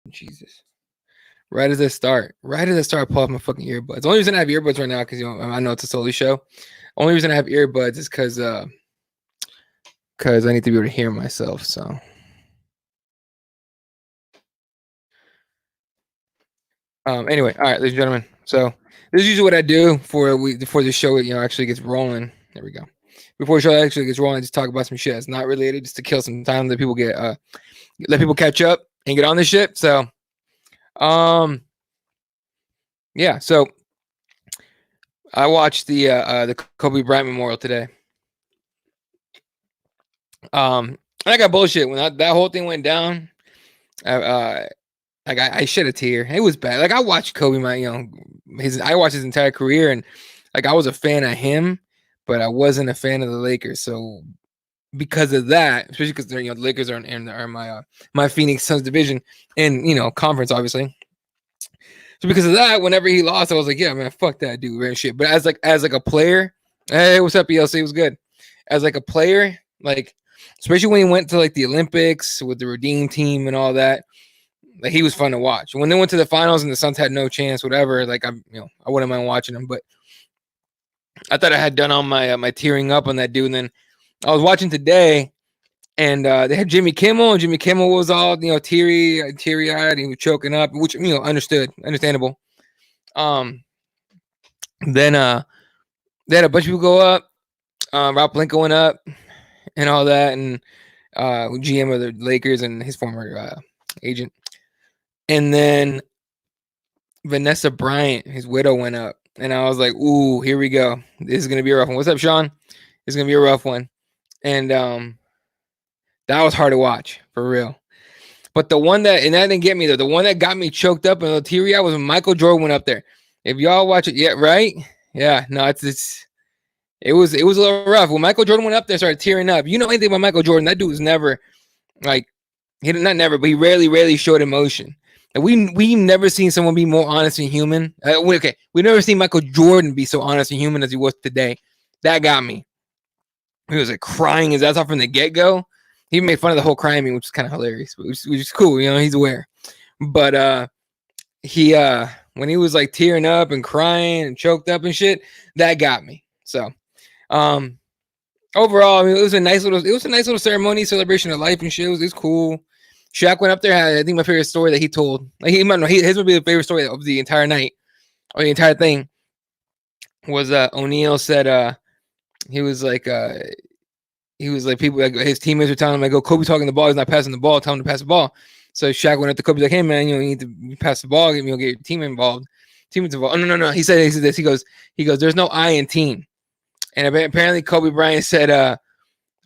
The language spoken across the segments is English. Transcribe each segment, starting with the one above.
Jesus. Right as I start, pull off my fucking earbuds. The only reason I have earbuds right now, because I know it's a solo show. Only reason I have earbuds is because I need to be able to hear myself. So, anyway, all right, ladies and gentlemen. So this is usually what I do before the show, actually gets rolling. There we go. Before the show actually gets rolling, I just talk about some shit that's not related, just to kill some time, let people catch up and get on this shit. So, yeah. So I watched the Kobe Bryant Memorial today. And I got bullshit when that whole thing went down. I shed a tear. It was bad. Like I watched Kobe, I watched his entire career, and like I was a fan of him, but I wasn't a fan of the Lakers. So because of that, especially because the Lakers are my Phoenix Suns division and conference, obviously. So because of that, whenever he lost, I was like, yeah, man, fuck that dude, man, shit. But as like a player, hey, what's up, ELC? It was good. As like a player, like especially when he went to like the Olympics with the Redeem team and all that, like he was fun to watch. When they went to the finals and the Suns had no chance, whatever, like I wouldn't mind watching them. But I thought I had done all my tearing up on that dude. And then I was watching today, and they had Jimmy Kimmel, and Jimmy Kimmel was all teary eyed, he was choking up, which understandable. Then they had a bunch of people go up. Rob Blinko went up and all that, and GM of the Lakers and his former agent. And then Vanessa Bryant, his widow, went up. And I was like, ooh, here we go. This is gonna be a rough one. What's up, Sean? It's gonna be a rough one. And that was hard to watch, for real. But that didn't get me though. The one that got me choked up and teary eyed was when Michael Jordan went up there. If y'all watch it, yeah, right? Yeah, no, it was a little rough. When Michael Jordan went up there, started tearing up. You know anything about Michael Jordan? That dude was never like but he rarely showed emotion. And we never seen someone be more honest and human. We never seen Michael Jordan be so honest and human as he was today. That got me. He was like crying his ass off from the get go. He made fun of the whole crying meme, which is kind of hilarious, which is cool. He's aware. But he when he was like tearing up and crying and choked up and shit, that got me. So overall, I mean, it was a nice little ceremony, celebration of life and shit. It was cool. Shaq went up there. I think my favorite story that he told, like his would be the favorite story of the entire night or the entire thing, was O'Neal said he was like people, like his teammates were telling him, like, "Go, Kobe talking the ball. He's not passing the ball. Tell him to pass the ball." So Shaq went up to Kobe like, "Hey man, you need to pass the ball. Get your team involved. Teammates involved." Oh no. He said this. He goes. There's no I in team. And apparently Kobe Bryant said,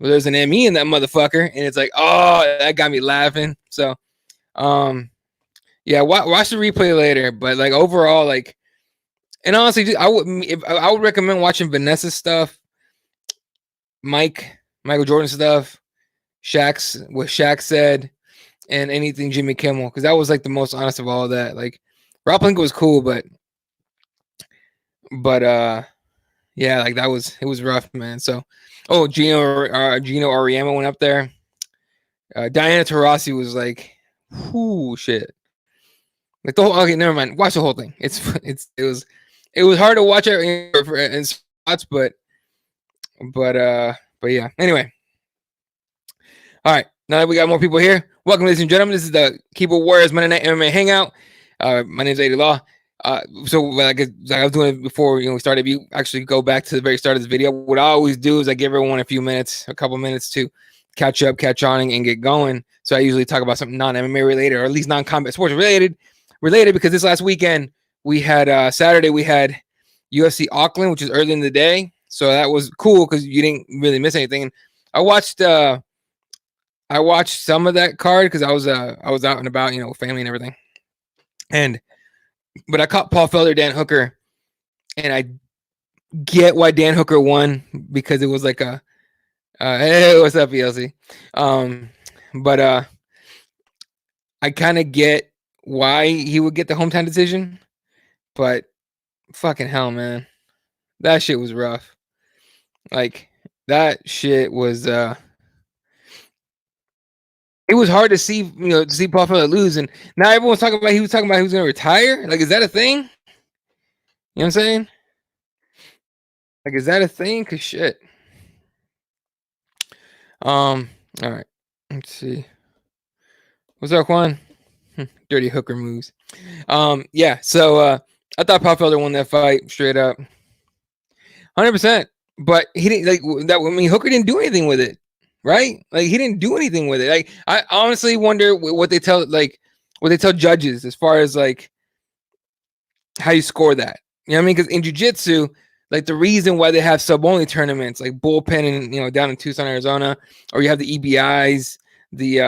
well, there's an ME in that motherfucker. And it's like, oh, that got me laughing. So, yeah, watch the replay later. But like overall, like, and honestly, I would recommend watching Vanessa's stuff, Michael Jordan stuff, what Shaq said, and anything Jimmy Kimmel, because that was like the most honest of all of that. Like, Rob Pelinka was cool, but yeah, like it was rough, man. So, Gino Auriemma went up there. Diana Taurasi was like, whoo, shit. Like the whole, okay, never mind. Watch the whole thing. It was hard to watch it in spots, but yeah. Anyway, all right. Now that we got more people here, welcome, ladies and gentlemen. This is the Keyboard Warriors Monday Night MMA Hangout. My name is Eddie Law. So like I was doing it before we started. If you actually go back to the very start of this video, what I always do is I give everyone a couple minutes to catch up, catch on, and get going. So I usually talk about something non-MMA related, or at least non-combat sports related, because this last weekend we had Saturday we had UFC Auckland, which is early in the day, so that was cool because you didn't really miss anything. And I watched some of that card because I was out and about, with family and everything, but I caught Paul Felder, Dan Hooker, and I get why Dan Hooker won because it was like hey, what's up, ELC? But I kind of get why he would get the hometown decision, but fucking hell, man, that shit was rough. Like that shit was it was hard to see, to see Paul Felder lose, and now everyone's talking about he was going to retire. Like, is that a thing? You know what I'm saying? Like, is that a thing? Cause shit. All right. Let's see. What's up, Juan? Dirty hooker moves. Yeah. So I thought Paul Felder won that fight straight up, 100%. But he didn't like that. I mean, Hooker didn't do anything with it, right? Like he didn't do anything with it. Like I honestly wonder what they tell judges as far as like how you score that. You know what I mean? Because in jiu-jitsu, like the reason why they have sub-only tournaments like bullpen and down in Tucson, Arizona, or you have the EBIs, the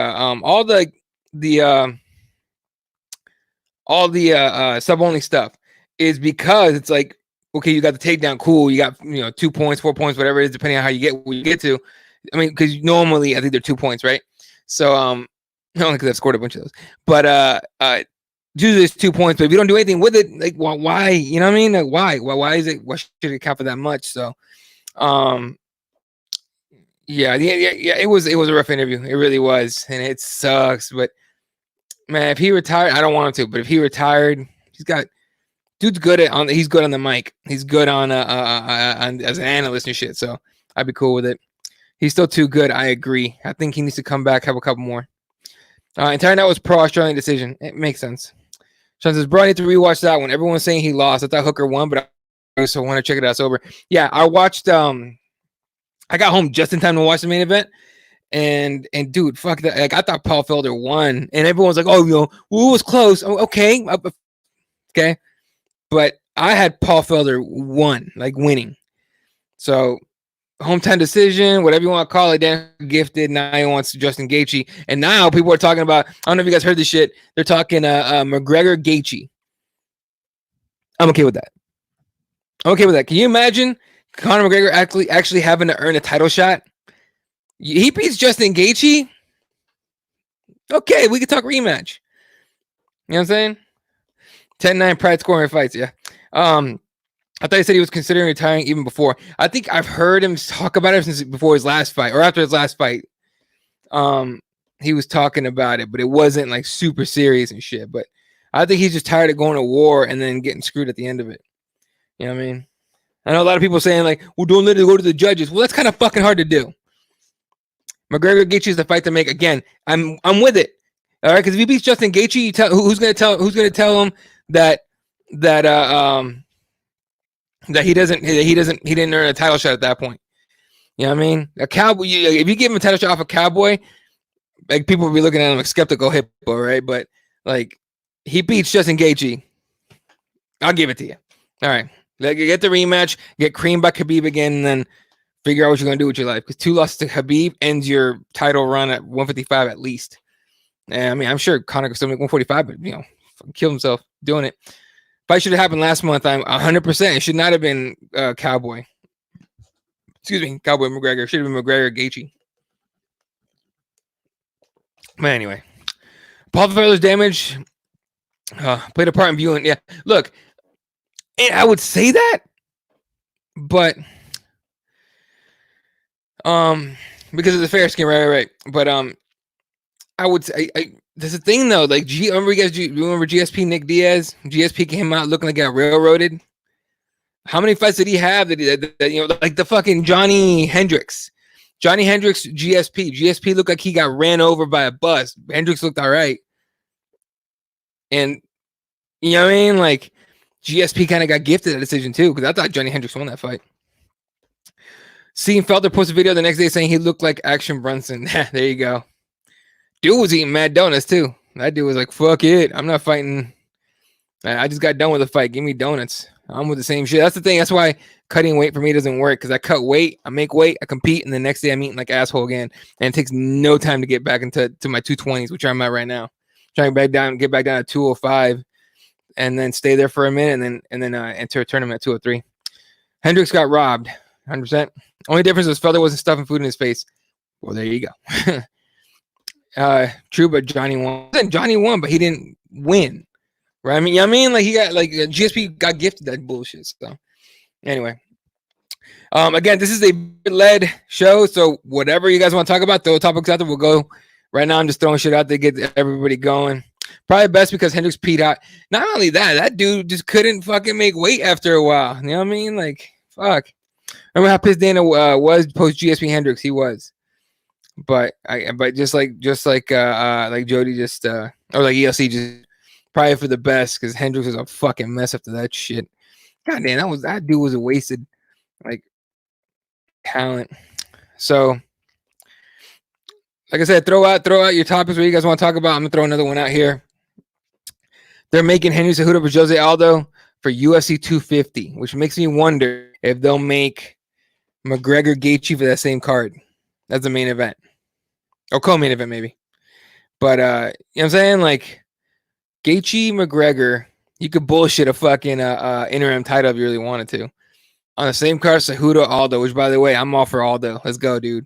all the sub-only stuff is because it's like, okay, you got the takedown, cool. You got 2 points, 4 points, whatever it is, depending on how you get to. I mean, because normally I think they're 2 points, right? So only because I've scored a bunch of those. But usually it's 2 points. But if you don't do anything with it, like why? You know what I mean? Like why? Why is it? Why should it count for that much? So, yeah. It was a rough interview. It really was, and it sucks. But man, if he retired, I don't want him to. But if he retired, dude's good he's good on the mic. He's good on as an analyst and shit. So I'd be cool with it. He's still too good. I agree. I think he needs to come back, have a couple more. Entire night was pro Australian decision. It makes sense. Sean says, bro, I need to rewatch that one. Everyone's saying he lost. I thought Hooker won, but I also want to check it out sober. Yeah, I watched. I got home just in time to watch the main event. And dude, fuck that. Like I thought Paul Felder won, and everyone's like, oh, it was close. Oh, okay. Okay. But I had Paul Felder won, like winning. So hometown decision, whatever you want to call it. Dan gifted. Now he wants Justin Gaethje, and now people are talking about. I don't know if you guys heard this shit. They're talking McGregor Gaethje. I'm okay with that. Can you imagine Conor McGregor actually having to earn a title shot? He beats Justin Gaethje. Okay, we can talk rematch. You know what I'm saying? 10-9 pride scoring fights, yeah. I thought he said he was considering retiring even before. I think I've heard him talk about it since before his last fight or after his last fight. He was talking about it, but it wasn't like super serious and shit. But I think he's just tired of going to war and then getting screwed at the end of it. You know what I mean? I know a lot of people saying like, well, don't let it go to the judges. Well, that's kind of fucking hard to do. McGregor Gaethje is the fight to make. Again, I'm with it. All right, because if he beats Justin Gaethje, who's going to tell him that he didn't earn a title shot at that point. You know what I mean? A Cowboy, if you give him a title shot off a Cowboy, like people will be looking at him like skeptical hippo, right? But like he beats Justin Gaethje, I'll give it to you. All right, get the rematch, get creamed by Khabib again, and then figure out what you're gonna do with your life. Because 2 losses to Khabib ends your title run at 155 at least. And I mean, I'm sure Conor could still make 145, but kill himself doing it. Fight should have happened last month. I'm 100%. It should not have been Cowboy. Excuse me, Cowboy McGregor. It should have been McGregor Gaethje. But anyway, Paul Felder's damage played a part in viewing. Yeah, look, and I would say that, but because of the fair skin, right. But I would say there's a thing though. Like, remember GSP Nick Diaz? GSP came out looking like he got railroaded. How many fights did he have that like the fucking Johnny Hendricks? Johnny Hendricks, GSP. GSP looked like he got ran over by a bus. Hendricks looked all right. And you know what I mean? Like GSP kind of got gifted that decision too, because I thought Johnny Hendricks won that fight. Seeing Felder post a video the next day saying he looked like Action Brunson. There you go. Dude was eating mad donuts too. That dude was like, fuck it. I'm not fighting. I just got done with the fight. Give me donuts. I'm with the same shit. That's the thing. That's why cutting weight for me doesn't work, because I cut weight, I make weight, I compete, and the next day I'm eating like asshole again. And it takes no time to get back into my 220s, which I'm at right now. Trying to get back down to 205 and then stay there for a minute and then enter a tournament at 203. Hendricks got robbed, 100%. Only difference was Felder wasn't stuffing food in his face. Well, there you go. True, but Johnny won. Johnny won, but he didn't win. Right? I mean, like he got like GSP got gifted that bullshit. So anyway, again, this is a led show, so whatever you guys want to talk about, throw topics out there. We'll go Right now, I'm just throwing shit out there to get everybody going. Probably best because Hendricks peed out. Not only that dude just couldn't fucking make weight after a while. You know what I mean? Like, fuck. Remember how pissed Dana was post GSP Hendricks? He was. But just like Jody just or like ELC just probably for the best because Hendricks was a fucking mess after that shit. God damn, that dude was a wasted like talent. So like I said, throw out your topics what you guys want to talk about. I'm gonna throw another one out here. They're making Henry Cejudo for Jose Aldo for UFC 250, which makes me wonder if they'll make McGregor Gaethje for that same card. That's the main event. Or co-main event, maybe. But, you know what I'm saying? Like, Gaethje, McGregor, you could bullshit a fucking interim title if you really wanted to. On the same card, Cejudo, Aldo, which, by the way, I'm all for Aldo. Let's go, dude.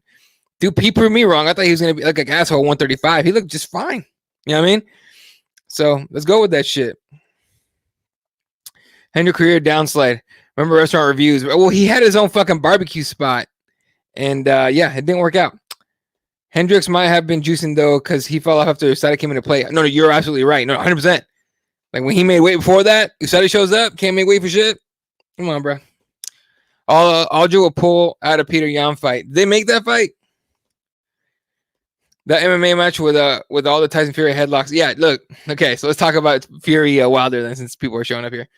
Dude, he proved me wrong. I thought he was going to be like an asshole 135. He looked just fine. You know what I mean? So, let's go with that shit. Hendrick career downslide. Remember restaurant reviews? Well, he had his own fucking barbecue spot. And, yeah, it didn't work out. Hendricks might have been juicing, though, because he fell off after USADA came into play. No, you're absolutely right. No, 100%. Like, when he made weight before that, USADA shows up, can't make weight for shit. Come on, bro. Aljo will pull out a Peter Yan fight. Did they make that fight? That MMA match with all the Tyson Fury headlocks. Yeah, look. Okay, so let's talk about Fury Wilder then, since people are showing up here.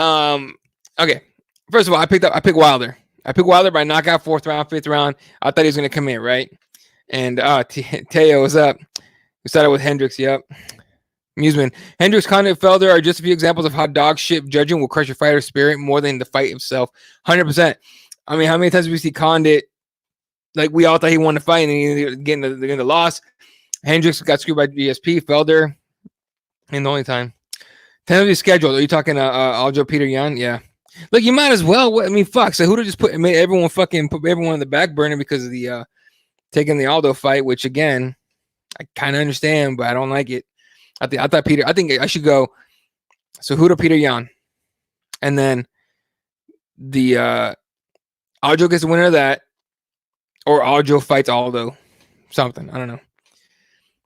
Okay. First of all, I picked Wilder. I picked Wilder by knockout, 4th round, 5th round. I thought he was going to come in, right? And Teo was up. We started with Hendricks, yep. Musman. Hendricks, Condit, Felder are just a few examples of how dog shit judging will crush your fighter's spirit more than the fight itself. 100%. I mean, how many times have we see Condit? Like, we all thought he won the fight and he getting the loss. Hendricks got screwed by GSP. Felder, and the only time. Tentatively scheduled. Are you talking Aljo Peter Yan? Yeah. Look, you might as well. I mean, fuck. So who'd have just put everyone in the back burner because of the taking the Aldo fight, which again, I kind of understand, but I don't like it. I think I should go Cejudo Peter Yan, and then the Aljo gets the winner of that, or Aljo fights Aldo, something. I don't know.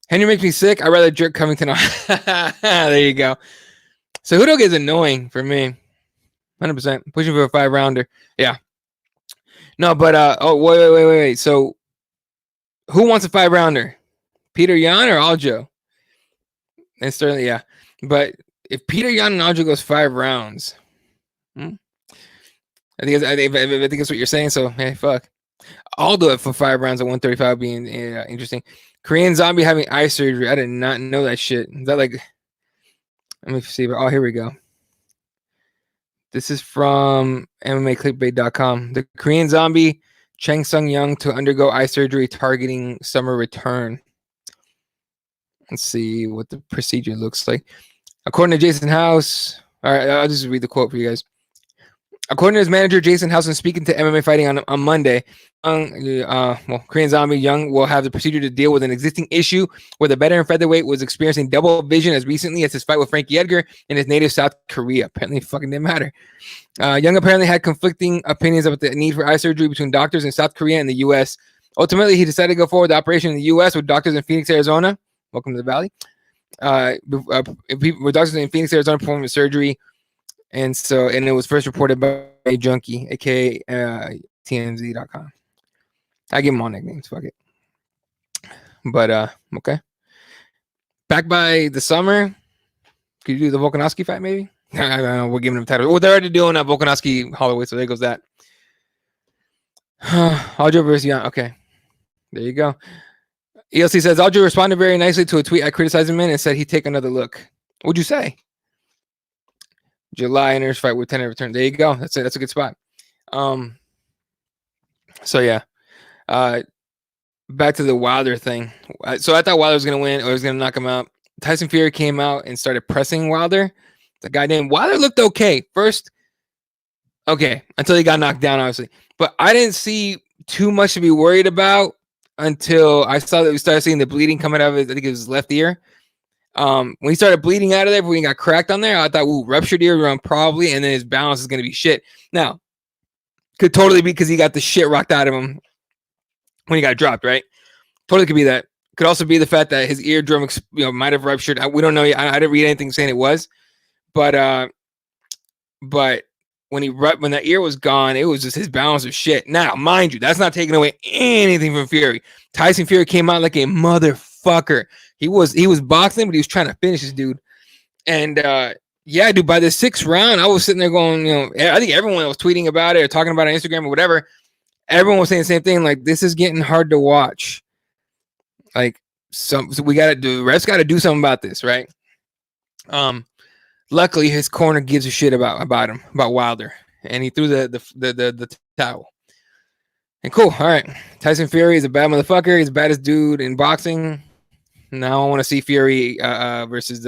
Henry makes me sick. I'd rather jerk Covington on. There you go. Cejudo gets annoying for me. 100%. Pushing for a 5-rounder. Yeah. No, but wait. So who wants a 5-rounder? Peter Yan or Aljo? And Sterling, yeah. But if Peter Yan and Aljo goes 5 rounds, I think that's what you're saying. So hey, fuck. I'll do it for 5 rounds at 135 being interesting. Korean Zombie having eye surgery. I did not know that shit. Is that like? Let me see. Oh, here we go. This is from MMAclickbait.com. The Korean Zombie Chang Sung Young to undergo eye surgery targeting summer return. Let's see what the procedure looks like. According to Jason House, all right, I'll just read the quote for you guys. According to his manager, Jason House, and speaking to MMA Fighting on Monday, Korean Zombie Young will have the procedure to deal with an existing issue where the veteran featherweight was experiencing double vision as recently as his fight with Frankie Edgar in his native South Korea. Apparently, it fucking didn't matter. Young apparently had conflicting opinions about the need for eye surgery between doctors in South Korea and the U.S. Ultimately, he decided to go forward with the operation in the U.S. with doctors in Phoenix, Arizona. Welcome to the Valley. With doctors in Phoenix, Arizona performing the surgery. And it was first reported by a junkie, aka TMZ.com. I give them all nicknames, fuck it. But okay. Back by the summer. Could you do the Volkanovski fight, maybe? I don't know, we're giving him title. Well, they're already doing Volkanovski Holloway, so there goes that. Aljo versus Yan. Okay. There you go. ELC says Aljo responded very nicely to a tweet I criticized him in and said he'd take another look. What'd you say? July enters fight with 10 return. There you go. That's a good spot. So yeah. Back to the Wilder thing. So I thought Wilder was gonna win or was gonna knock him out. Tyson Fury came out and started pressing Wilder. The guy named Wilder looked okay first. Okay, until he got knocked down, obviously. But I didn't see too much to be worried about until I saw that we started seeing the bleeding coming out of his, I think it was his left ear. When he started bleeding out of there, when he got cracked on there, I thought, ooh, ruptured eardrum probably, and then his balance is going to be shit. Now, could totally be because he got the shit rocked out of him when he got dropped, right? Totally could be that. Could also be the fact that his eardrum, might have ruptured. We don't know. I didn't read anything saying it was, but when that ear was gone, it was just his balance was shit. Now, mind you, that's not taking away anything from Fury. Tyson Fury came out like a motherfucker. He was boxing, but he was trying to finish this dude. And yeah, dude, by the 6th round, I was sitting there going, I think everyone was tweeting about it or talking about it on Instagram or whatever. Everyone was saying the same thing. Like, this is getting hard to watch. Like, so we got to do. The refs got to do something about this, right? Luckily, his corner gives a shit about him, about Wilder, and he threw the towel. And cool, all right. Tyson Fury is a bad motherfucker. He's the baddest dude in boxing. Now I want to see Fury versus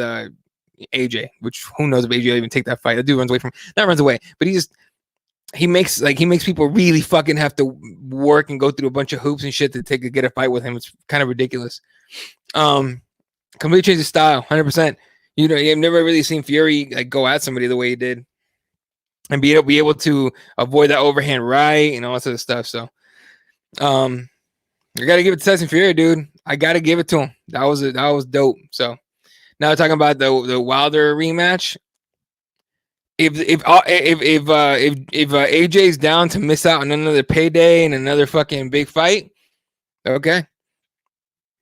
AJ, which who knows if AJ will even take that fight. That dude runs away not runs away, but he makes people really fucking have to work and go through a bunch of hoops and shit to get a fight with him. It's kind of ridiculous. Completely changed his style, 100%. You've never really seen Fury like go at somebody the way he did, and be able to avoid that overhand right and all that sort of stuff. So, I gotta give it to Tyson Fury, dude. I gotta give it to him. That was dope. So now we're talking about the Wilder rematch. If AJ's down to miss out on another payday and another fucking big fight, okay,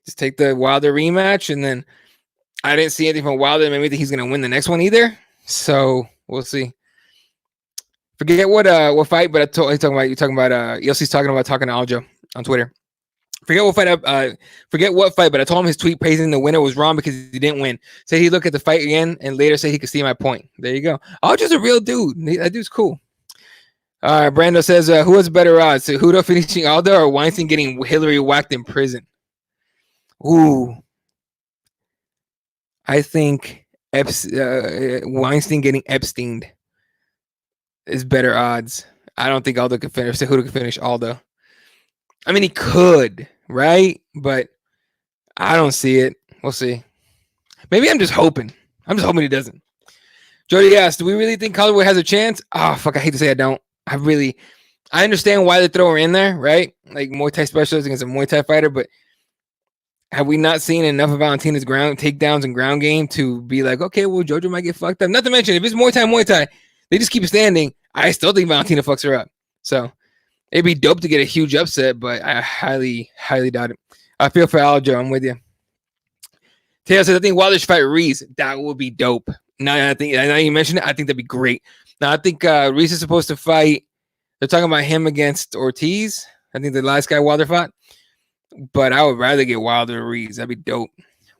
just take the Wilder rematch. And then I didn't see anything from Wilder that made me think he's gonna win the next one either. So we'll see. Forget what fight, but you're talking about ELC's talking to Aljo on Twitter. Forget what fight, but I told him his tweet praising the winner was wrong because he didn't win. Said he'd look at the fight again and later say he could see my point. There you go. Aljo's a real dude. That dude's cool. All right, Brando says, who has better odds? Cejudo finishing Aldo or Weinstein getting Hillary whacked in prison? Ooh. I think Weinstein getting Epsteined is better odds. I don't think Aldo could finish. Cejudo could finish Aldo. I mean, he could, right? But I don't see it. We'll see. Maybe I'm just hoping. I'm just hoping he doesn't. Jody asked, do we really think Holloway has a chance? Oh, fuck, I hate to say I don't. I understand why they throw her in there, right? Like Muay Thai specialist against a Muay Thai fighter, but have we not seen enough of Valentina's ground takedowns and ground game to be like, okay, well, Jojo might get fucked up? Not to mention, if it's Muay Thai, they just keep standing. I still think Valentina fucks her up. So it'd be dope to get a huge upset, but I highly, highly doubt it. I feel for Aljo. I'm with you. Taylor says, I think Wilder should fight Reese. That would be dope. Now you mentioned it, I think that'd be great. Now I think Reese is supposed to fight. They're talking about him against Ortiz. I think the last guy Wilder fought. But I would rather get Wilder or Reese. That'd be dope.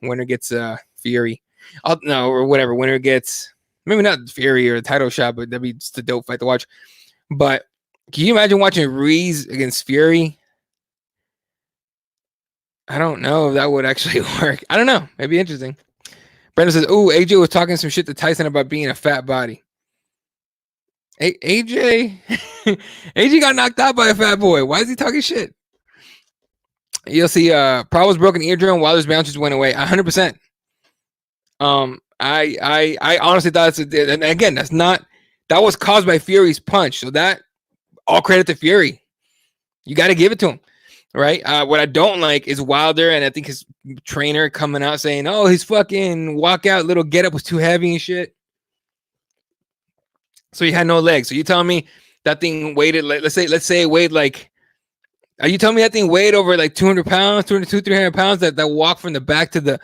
Winner gets Fury. Or whatever. Winner gets maybe not Fury or a title shot, but that'd be just a dope fight to watch. But can you imagine watching Reese against Fury? I don't know if that would actually work. I don't know. It'd be interesting. Brandon says, "Ooh, AJ was talking some shit to Tyson about being a fat body." AJ got knocked out by a fat boy. Why is he talking shit? You'll see. Problems broken eardrum. Wilder's bounces went away. 100%. I honestly thought and again, that was caused by Fury's punch. So that all credit to Fury. You got to give it to him. Right. What I don't like is Wilder, and I think his trainer coming out saying, "Oh, his fucking walkout little getup was too heavy and shit." So he had no legs. So you telling me that thing weighed like let's say it weighed like? Are you telling me that thing weighed over like 200 pounds, 300 pounds? That walk from the back to the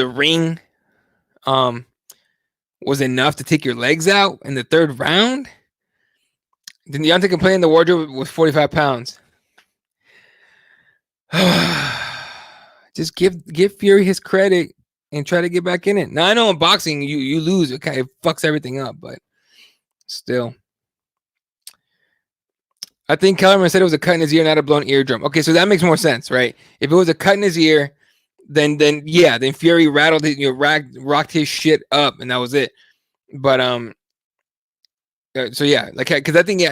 ring, was enough to take your legs out in the third round? Then Deontay complained the wardrobe was 45 pounds. Just give Fury his credit and try to get back in it. Now I know in boxing you lose, it fucks everything up, but still. I think Kellerman said it was a cut in his ear, not a blown eardrum. Okay, so that makes more sense, right? If it was a cut in his ear, then Fury rattled it, rocked his shit up, and that was it. But so yeah, like because I think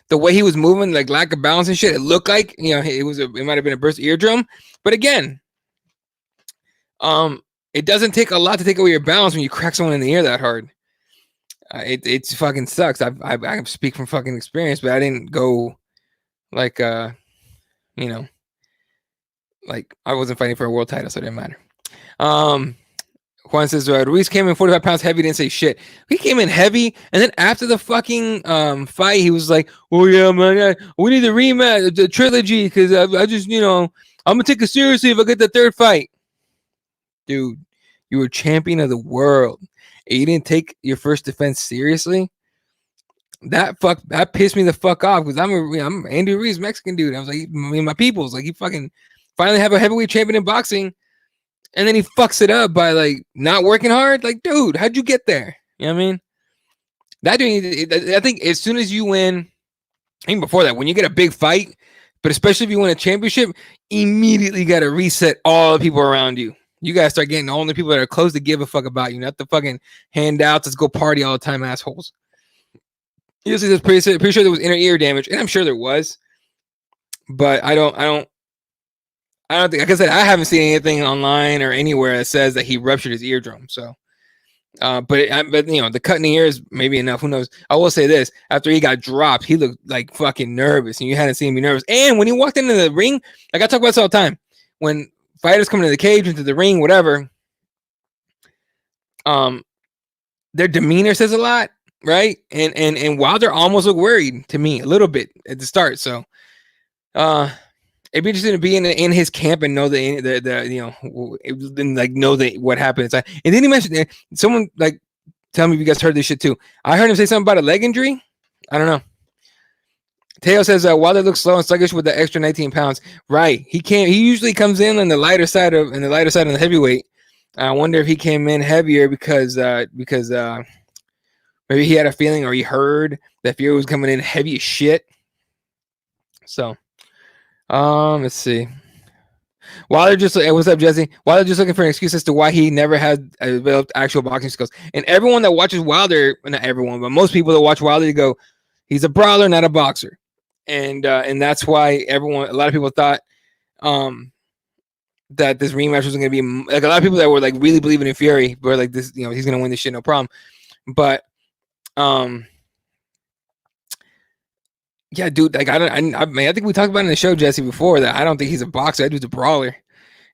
the way he was moving, like lack of balance and shit, it looked like it might have been a burst eardrum. But again, it doesn't take a lot to take away your balance when you crack someone in the ear that hard. It fucking sucks. I speak from fucking experience, but I didn't go like you know, like I wasn't fighting for a world title, so it didn't matter. Juan says Ruiz came in 45 pounds heavy, didn't say shit. He came in heavy, and then after the fucking fight, he was like, "Oh yeah, man, we need the rematch, the trilogy, because I just, I'm gonna take it seriously if I get the third fight." Dude, you were champion of the world, and you didn't take your first defense seriously. That pissed me the fuck off, because I'm Andy Ruiz, Mexican dude. I was like, my people's like, he fucking finally have a heavyweight champion in boxing. And then he fucks it up by like not working hard. Like, dude, how'd you get there? You know what I mean? That dude, I think as soon as you win, even before that, when you get a big fight, but especially if you win a championship, immediately got to reset all the people around you. You got to start getting all the people that are close to give a fuck about you, not the fucking handouts. Let's go party all the time, assholes. Usually, there's pretty sure there was inner ear damage, and I'm sure there was, but I don't think, like I said, I haven't seen anything online or anywhere that says that he ruptured his eardrum. So, but the cut in the ear is maybe enough. Who knows? I will say this: after he got dropped, he looked like fucking nervous, and you hadn't seen him be nervous. And when he walked into the ring, like I talk about this all the time, when fighters come into the cage, into the ring, whatever, their demeanor says a lot, right? And Wilder almost looked worried to me a little bit at the start. So, it'd be interesting to be in his camp and know know that what happened inside. And then he mentioned someone like, tell me if you guys heard this shit too. I heard him say something about a leg injury. I don't know. Teo says Wilder looks slow and sluggish with the extra 19 pounds. Right. He usually comes in on the lighter side of the heavyweight. I wonder if he came in heavier because maybe he had a feeling or he heard that Fury was coming in heavy as shit. So. Let's see. Wilder just what's up, Jesse? Wilder just looking for an excuse as to why he never had developed actual boxing skills. And everyone that watches Wilder, not everyone, but most people that watch Wilder go, he's a brawler, not a boxer. And that's why a lot of people thought that this rematch was going to be like a lot of people that were like really believing in Fury were like this, he's going to win this shit, no problem. But yeah, dude. Like I think we talked about it in the show, Jesse, before that. I don't think he's a boxer. That dude's a brawler,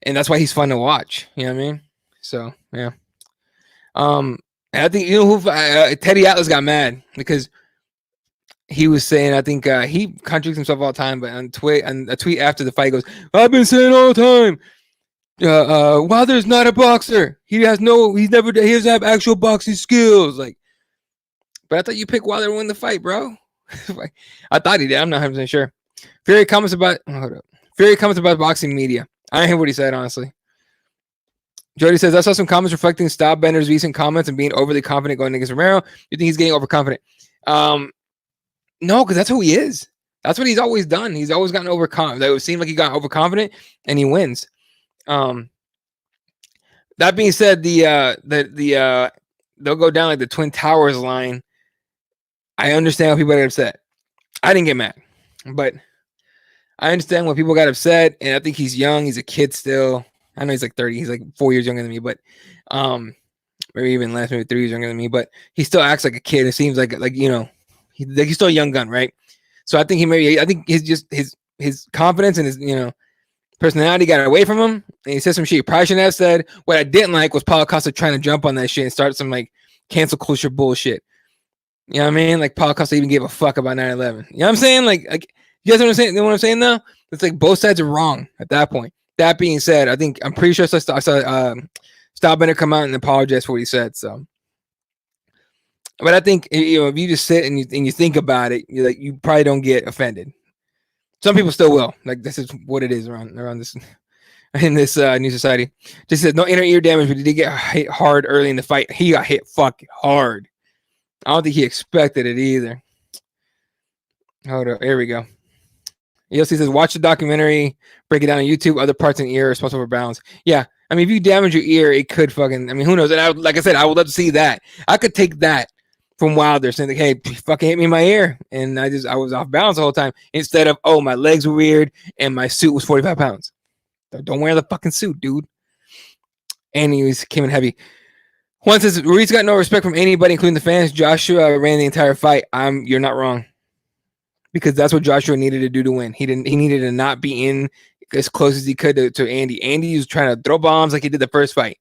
and that's why he's fun to watch. You know what I mean? So yeah. And I think who Teddy Atlas got mad because he was saying, I think he contradicts himself all the time, but on a tweet after the fight, he goes, "I've been saying all the time, Wilder's not a boxer. He doesn't have actual boxing skills." Like, but I thought you picked Wilder to win the fight, bro. I thought he did. I'm not 100% sure. Fury comments about boxing media. I didn't hear what he said, honestly. Jody says, I saw some comments reflecting Stylebender's recent comments and being overly confident going against Romero. You think he's getting overconfident? No, because that's who he is. That's what he's always done. He's always gotten overconfident. It seemed like he got overconfident and he wins. That being said, they'll go down like the Twin Towers line. I understand why people get upset. I didn't get mad, but I understand when people got upset, and I think he's young. He's a kid still. I know he's like 30. He's like 4 years younger than me, but maybe even less, maybe 3 years younger than me. But he still acts like a kid. It seems like he's still a young gun, right? So I think his confidence and his personality got away from him, and he said some shit he probably shouldn't have said. What I didn't like was Paulo Costa trying to jump on that shit and start some like cancel culture bullshit. You know what I mean? Like Paulo Costa even gave a fuck about 9/11. You know what I'm saying? Like you guys know what I'm saying? You know what I'm saying though? It's like both sides are wrong at that point. That being said, I'm pretty sure I saw Stylebender come out and apologize for what he said. So, but I think if you just sit and you think about it, you probably don't get offended. Some people still will. Like this is what it is around this in this new society. Just said no inner ear damage, but he did get hit hard early in the fight. He got hit fucking hard. I don't think he expected it either. Hold up. Here we go. ELC says, watch the documentary, break it down on YouTube. Other parts in the ear are responsible for balance. Yeah. I mean, if you damage your ear, it could fucking, who knows? And like I said, I would love to see that. I could take that from Wilder saying, like, hey, fucking hit me in my ear. And I was off balance the whole time instead of, oh, my legs were weird and my suit was 45 pounds. Don't wear the fucking suit, dude. And he came in heavy. Juan says Ruiz got no respect from anybody, including the fans. Joshua ran the entire fight. You're not wrong, because that's what Joshua needed to do to win. He needed to not be in as close as he could to Andy. Andy was trying to throw bombs like he did the first fight.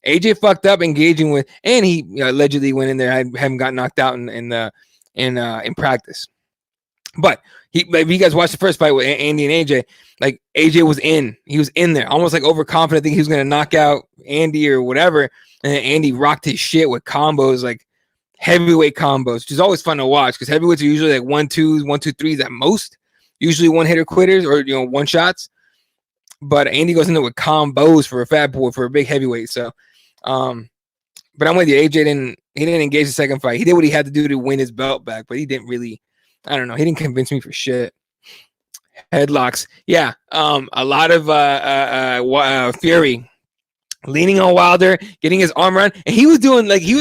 AJ fucked up engaging with, and he allegedly went in there, hadn't got knocked out in practice. But if you guys watched the first fight with Andy and AJ, like AJ was he was in there, almost like overconfident, thinking he was gonna knock out Andy or whatever, and then Andy rocked his shit with combos, like heavyweight combos, which is always fun to watch because heavyweights are usually like 1-2s, 1-2-3s at most, usually one hitter quitters or one shots. But Andy goes into with combos for a fat boy, for a big heavyweight. So, but I'm with you. AJ didn't engage the second fight. He did what he had to do to win his belt back, but he didn't really. I don't know. He didn't convince me for shit. Headlocks, yeah. A lot of Fury leaning on Wilder, getting his arm around, and he was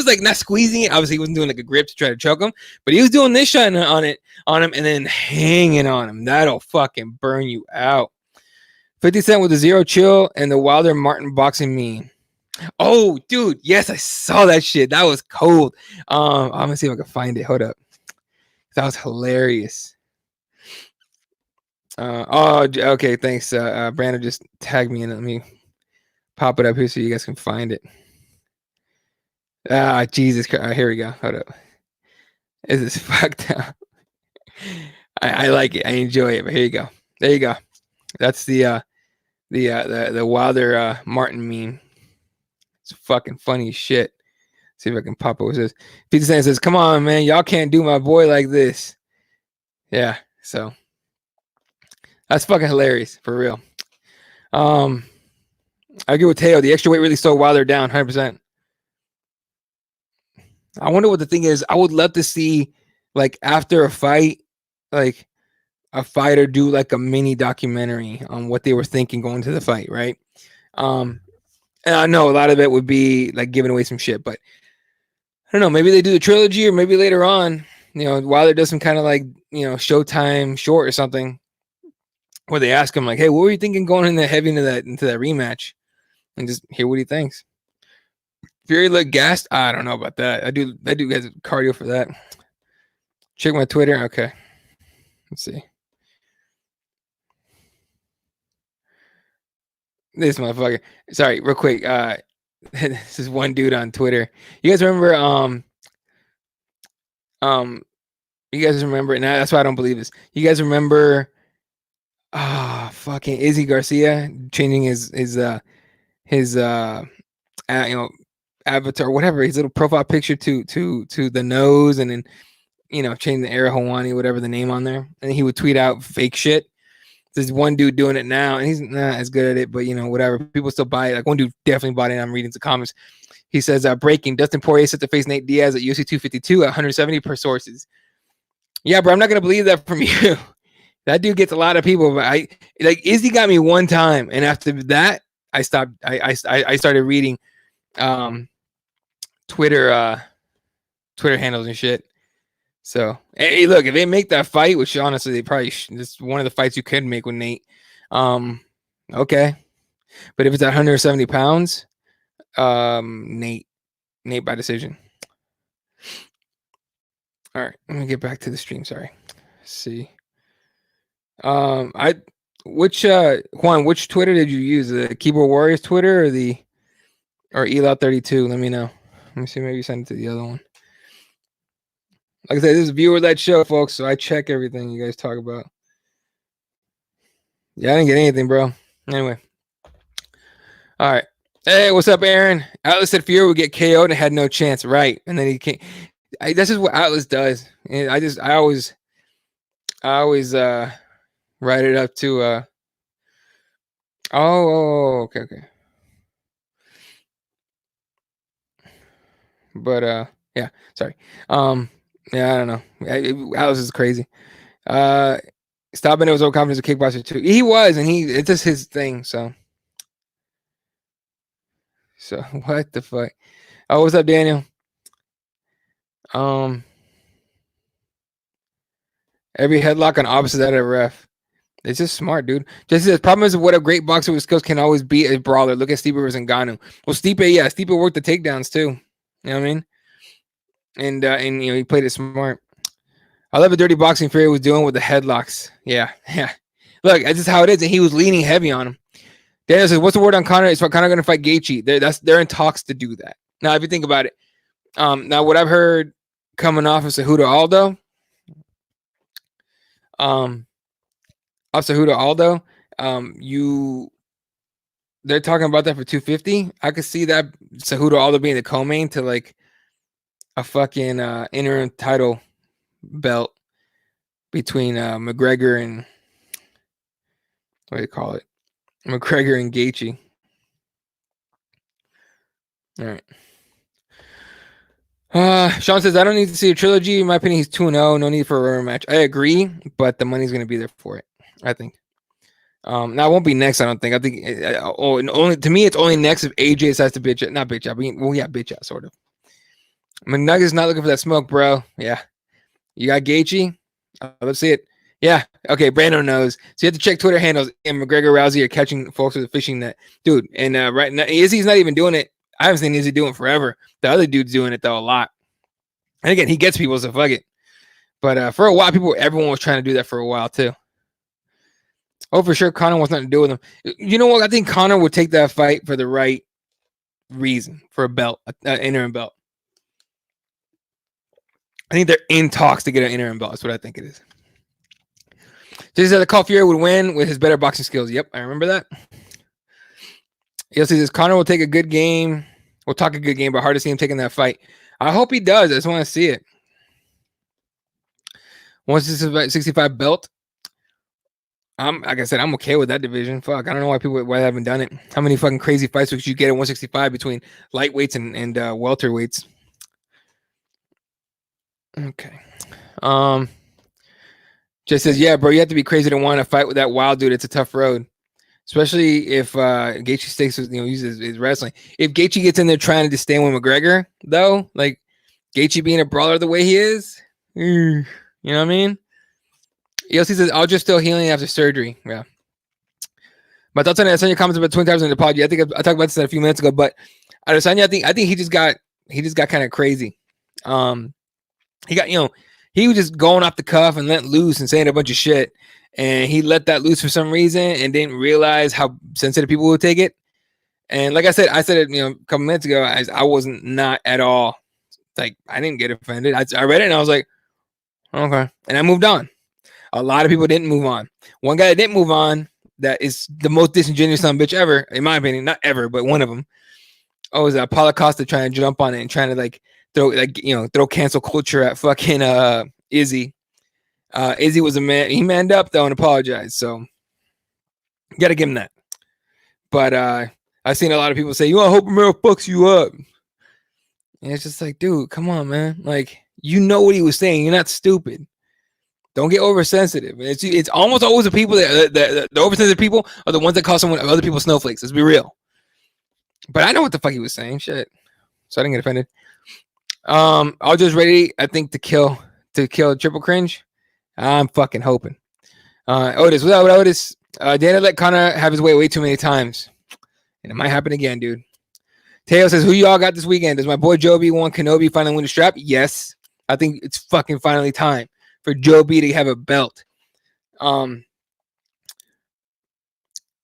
like not squeezing it. Obviously, he wasn't doing like a grip to try to choke him, but he was doing this shot on him, and then hanging on him. That'll fucking burn you out. 50 Cent with the zero chill and the Wilder Martin boxing meme. Oh, dude, yes, I saw that shit. That was cold. I'm gonna see if I can find it. Hold up. That was hilarious. Okay, thanks. Brandon just tagged me in. Let me pop it up here so you guys can find it. Jesus Christ. Here we go. Hold up. This is fucked up. I like it. I enjoy it. But here you go. There you go. That's the Wilder Martin meme. It's fucking funny as shit. See if I can pop it. What says? Peter Sand says, "Come on, man, y'all can't do my boy like this." Yeah, so that's fucking hilarious for real. I agree with Teo. The extra weight really slowed Wilder down 100%. I wonder what the thing is. I would love to see, like, after a fight, like a fighter do like a mini documentary on what they were thinking going to the fight, right? And I know a lot of it would be like giving away some shit, but I don't know. Maybe they do the trilogy, or maybe later on, Wilder does some kind of like Showtime short or something, where they ask him like, "Hey, what were you thinking going into that rematch?" And just hear what he thinks. Fury looked gassed. I don't know about that. I do has cardio for that. Check my Twitter. Okay, let's see. This motherfucker. Sorry, real quick. This is one dude on Twitter. You guys remember? You guys remember? And that's why I don't believe this. You guys remember? Fucking Izzy Garcia changing his avatar, whatever, his little profile picture to the nose, and then change the Era Hawani, whatever the name on there, and he would tweet out fake shit. There's one dude doing it now, and he's not as good at it, but whatever. People still buy it. Like one dude definitely bought it. I'm reading the comments. He says, breaking: Dustin Poirier set to face Nate Diaz at UFC 252 at 170 per sources. Yeah, bro, I'm not gonna believe that from you. That dude gets a lot of people, but Izzy got me one time, and after that, I stopped. I started reading Twitter handles and shit. So, hey, look, if they make that fight, which honestly they probably it's one of the fights you could make with Nate. Okay, but if it's at 170 pounds, Nate by decision. All right, let me get back to the stream. Sorry. Let's see. Juan, which Twitter did you use? The Keyboard Warriors Twitter or Elot32? Let me know. Let me see. Maybe send it to the other one. Like I said, this is viewer-led show, folks, so I check everything you guys talk about. Yeah, I didn't get anything, bro. Anyway. All right. Hey, what's up, Aaron? Atlas said Fury would get KO'd and had no chance, right? And then he came. This is what Atlas does. And I always write it up to okay. But yeah, sorry. Yeah, I don't know. Atlas is crazy. Stopping it was overconfidence of kickboxer too. He was, and it's just his thing. So what the fuck? Oh, what's up, Daniel? Every headlock on opposite side of the ref. It's just smart, dude. Just the problem is what a great boxer with skills can always beat a brawler. Look at Stipe versus Ngannou. Well, Stipe worked the takedowns too. You know what I mean? And he played it smart. I love what Dirty Boxing Fury was doing with the headlocks. Yeah. Look, that's just how it is. And he was leaning heavy on him. Daniel says, "What's the word on Conor? Is Conor going to fight Gaethje? They're in talks to do that. Now, if you think about it, now what I've heard coming off of Cejudo Aldo, they're talking about that for 250. I could see that Cejudo Aldo being the co-main to like a fucking interim title belt between McGregor and what do you call it? McGregor and Gaethje. All right. Sean says, I don't need to see a trilogy. In my opinion, he's 2-0. No need for a rematch. I agree, but the money's going to be there for it, I think. Now it won't be next, I don't think. I think only to me, it's only next if AJ decides to bitch out. Not bitch out. Bitch out, sort of. McNugget's not looking for that smoke, bro. Yeah. You got Gaethje? Let's see it. Yeah. Okay, Brando knows. So you have to check Twitter handles, and McGregor, Rousey are catching folks with a fishing net. Dude, and right now, Izzy's not even doing it. I haven't seen Izzy doing it forever. The other dude's doing it, though, a lot. And again, he gets people, so fuck it. But for a while, everyone was trying to do that for a while, too. Oh, for sure, Conor wants nothing to do with him. You know what? I think Conor would take that fight for the right reason, for a belt, an interim belt. I think they're in talks to get an interim belt. That's what I think it is. Just said the Call Fury would win with his better boxing skills. Yep, I remember that. He also says Conor will take a good game. We'll talk a good game, but hard to see him taking that fight. I hope he does. I just want to see it. 165 belt. Like I said, I'm okay with that division. Fuck, I don't know why they haven't done it. How many fucking crazy fights would you get at 165 between lightweights and welterweights? Okay. Just says, yeah, bro, you have to be crazy to want to fight with that wild dude. It's a tough road, especially if Gaethje stakes uses his wrestling. If Gaethje gets in there trying to stay with McGregor, though, like Gaethje being a brawler the way he is, you know what I mean? ELC says, I'll just still healing after surgery. Yeah. My thoughts on Adesanya comments about Twin Towers in the pod. I think I talked about this a few minutes ago, but Adesanya, I think he just got kind of crazy. He got, he was just going off the cuff and let loose and saying a bunch of shit. And he let that loose for some reason and didn't realize how sensitive people would take it. And like I said it, a couple minutes ago, I wasn't not at all. Like, I didn't get offended. I read it and I was like, okay. And I moved on. A lot of people didn't move on. One guy that didn't move on, that is the most disingenuous son of a bitch ever, in my opinion. Not ever, but one of them. Oh, is Paulo Costa trying to jump on it and trying to throw cancel culture at fucking Izzy. Izzy was a man. He manned up though and apologized. So you got to give him that. But I've seen a lot of people say, I hope Romero fucks you up. And it's just like, dude, come on, man. Like, you know what he was saying. You're not stupid. Don't get oversensitive. It's almost always the people the oversensitive people are the ones that call other people snowflakes. Let's be real. But I know what the fuck he was saying. Shit. So I didn't get offended. I'll just ready, I think, to kill triple cringe. I'm fucking hoping. Otis, without Otis, Dana let Conor have his way too many times. And it might happen again, dude. Teo says, who y'all got this weekend? Does my boy Joby want Kenobi finally win the strap? Yes. I think it's fucking finally time for Joby to have a belt.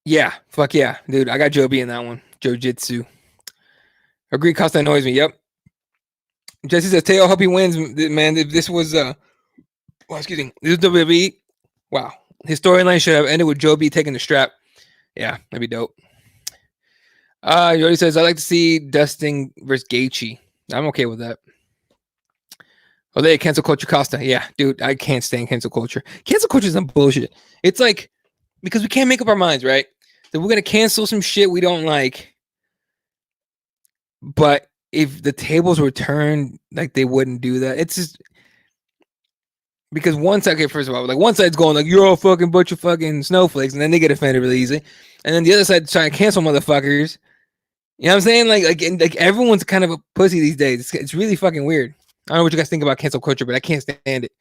Yeah. Fuck yeah. Dude, I got Joby in that one. Jiu-Jitsu. Agree, Costa annoys me. Yep. Jesse says, Teo, hope he wins, man. If this was excuse me. This is WWE. Wow. His storyline should have ended with Joby taking the strap. Yeah, that'd be dope. Yori says, I like to see Dustin versus Gaethje. I'm okay with that. Oh, they cancel culture Costa. Yeah, dude, I can't stand cancel culture. Cancel culture is some bullshit. It's like, because we can't make up our minds, right? That we're going to cancel some shit we don't like. But if the tables were turned, like, they wouldn't do that. It's just because first of all, like, one side's going like, you're all fucking bunch of fucking snowflakes, and then they get offended really easy. And then the other side's trying to cancel motherfuckers. You know what I'm saying? Like everyone's kind of a pussy these days. It's really fucking weird. I don't know what you guys think about cancel culture, but I can't stand it.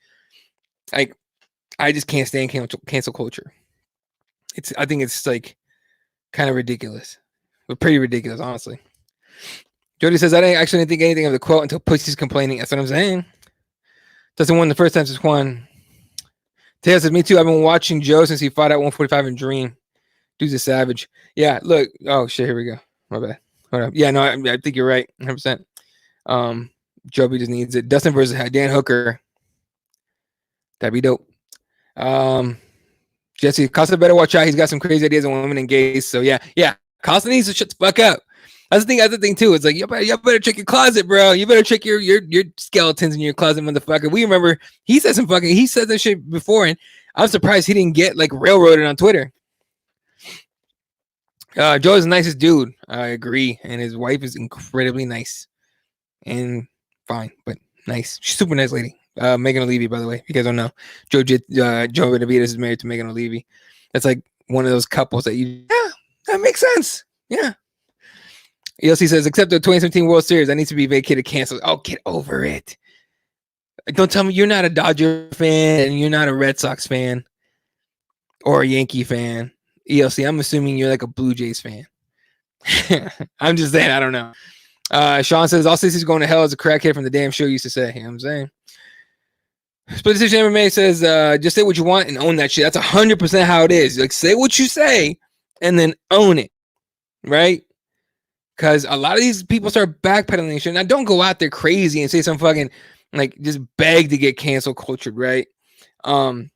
Like, I just can't stand cancel culture. I think it's like kind of ridiculous, but pretty ridiculous, honestly. Jody says, I didn't think anything of the quote until Pussy's complaining. That's what I'm saying. Doesn't win the first time since Juan. Taylor says, me too. I've been watching Joe since he fought at 145 in Dream. Dude's a savage. Yeah, look. Oh, shit. Here we go. My bad. Hold up. Yeah, no, I think you're right. 100%. Joby just needs it. Dustin versus Dan Hooker. That'd be dope. Jesse, Costa better watch out. He's got some crazy ideas on women and gays. So, yeah. Costa needs to shut the fuck up. That's the thing too. It's like you better check your closet, bro. You better check your skeletons in your closet, motherfucker. We remember he said that shit before, and I'm surprised he didn't get like railroaded on Twitter. Joe's the nicest dude. I agree, and his wife is incredibly nice and fine, but nice. She's super nice lady. Megan O'Leary, by the way, if you guys don't know, Joe Benavides is married to Megan O'Leary. That's like one of those couples that that makes sense. Yeah. ELC says, except the 2017 World Series, I need to be vacated, canceled. Oh, get over it. Don't tell me you're not a Dodger fan and you're not a Red Sox fan or a Yankee fan. ELC, I'm assuming you're like a Blue Jays fan. I'm just saying, I don't know. Sean says, all Sissy's going to hell as a crackhead from the damn show used to say. You know what I'm saying? Split Decision MMA says, just say what you want and own that shit. That's 100% how it is. Like, say what you say and then own it. Right? Because a lot of these people start backpedaling and shit. Now, don't go out there crazy and say some fucking, like, just beg to get cancel cultured, right? I'm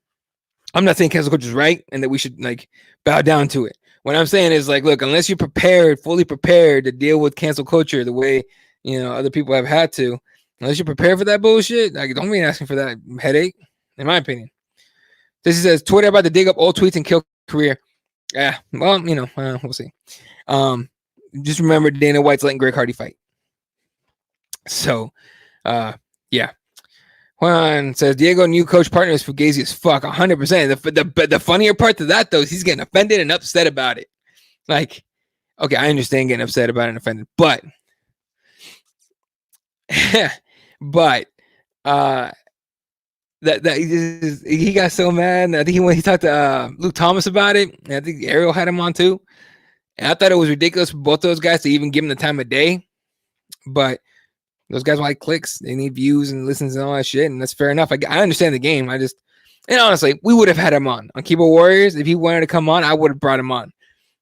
not saying cancel culture is right and that we should, like, bow down to it. What I'm saying is, like, look, unless you're fully prepared to deal with cancel culture the way, other people have had to, unless you're prepared for that bullshit, like, don't be asking for that headache, in my opinion. This says, Twitter about to dig up old tweets and kill career. Yeah, well, we'll see. Just remember Dana White's letting Greg Hardy fight. So, yeah. Juan says, Diego, new coach partner is fugazi as fuck, 100%. The funnier part to that, though, is he's getting offended and upset about it. Like, okay, I understand getting upset about it and offended, but he got so mad. I think he talked to Luke Thomas about it. And I think Ariel had him on too. And I thought it was ridiculous for both those guys to even give him the time of day. But those guys like clicks. They need views and listens and all that shit. And that's fair enough. I understand the game. And honestly, we would have had him on Keyboard Warriors. If he wanted to come on, I would have brought him on.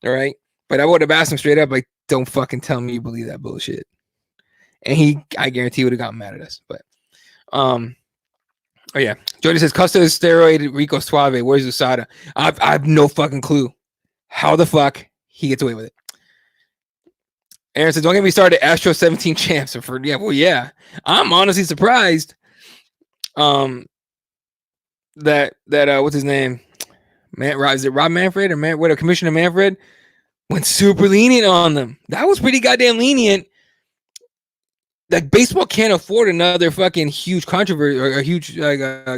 All right. But I would have asked him straight up, like, don't fucking tell me you believe that bullshit. And I guarantee he would have gotten mad at us. But, oh yeah. Jody says, Costa is steroid, Rico Suave. Where's USADA? I have no fucking clue how the fuck he gets away with it. Aaron says, don't get me started. Astro 17 champs. Yeah. I'm honestly surprised. That what's his name? Is it Rob Manfred or Commissioner Manfred went super lenient on them. That was pretty goddamn lenient. Like, baseball can't afford another fucking huge controversy or a huge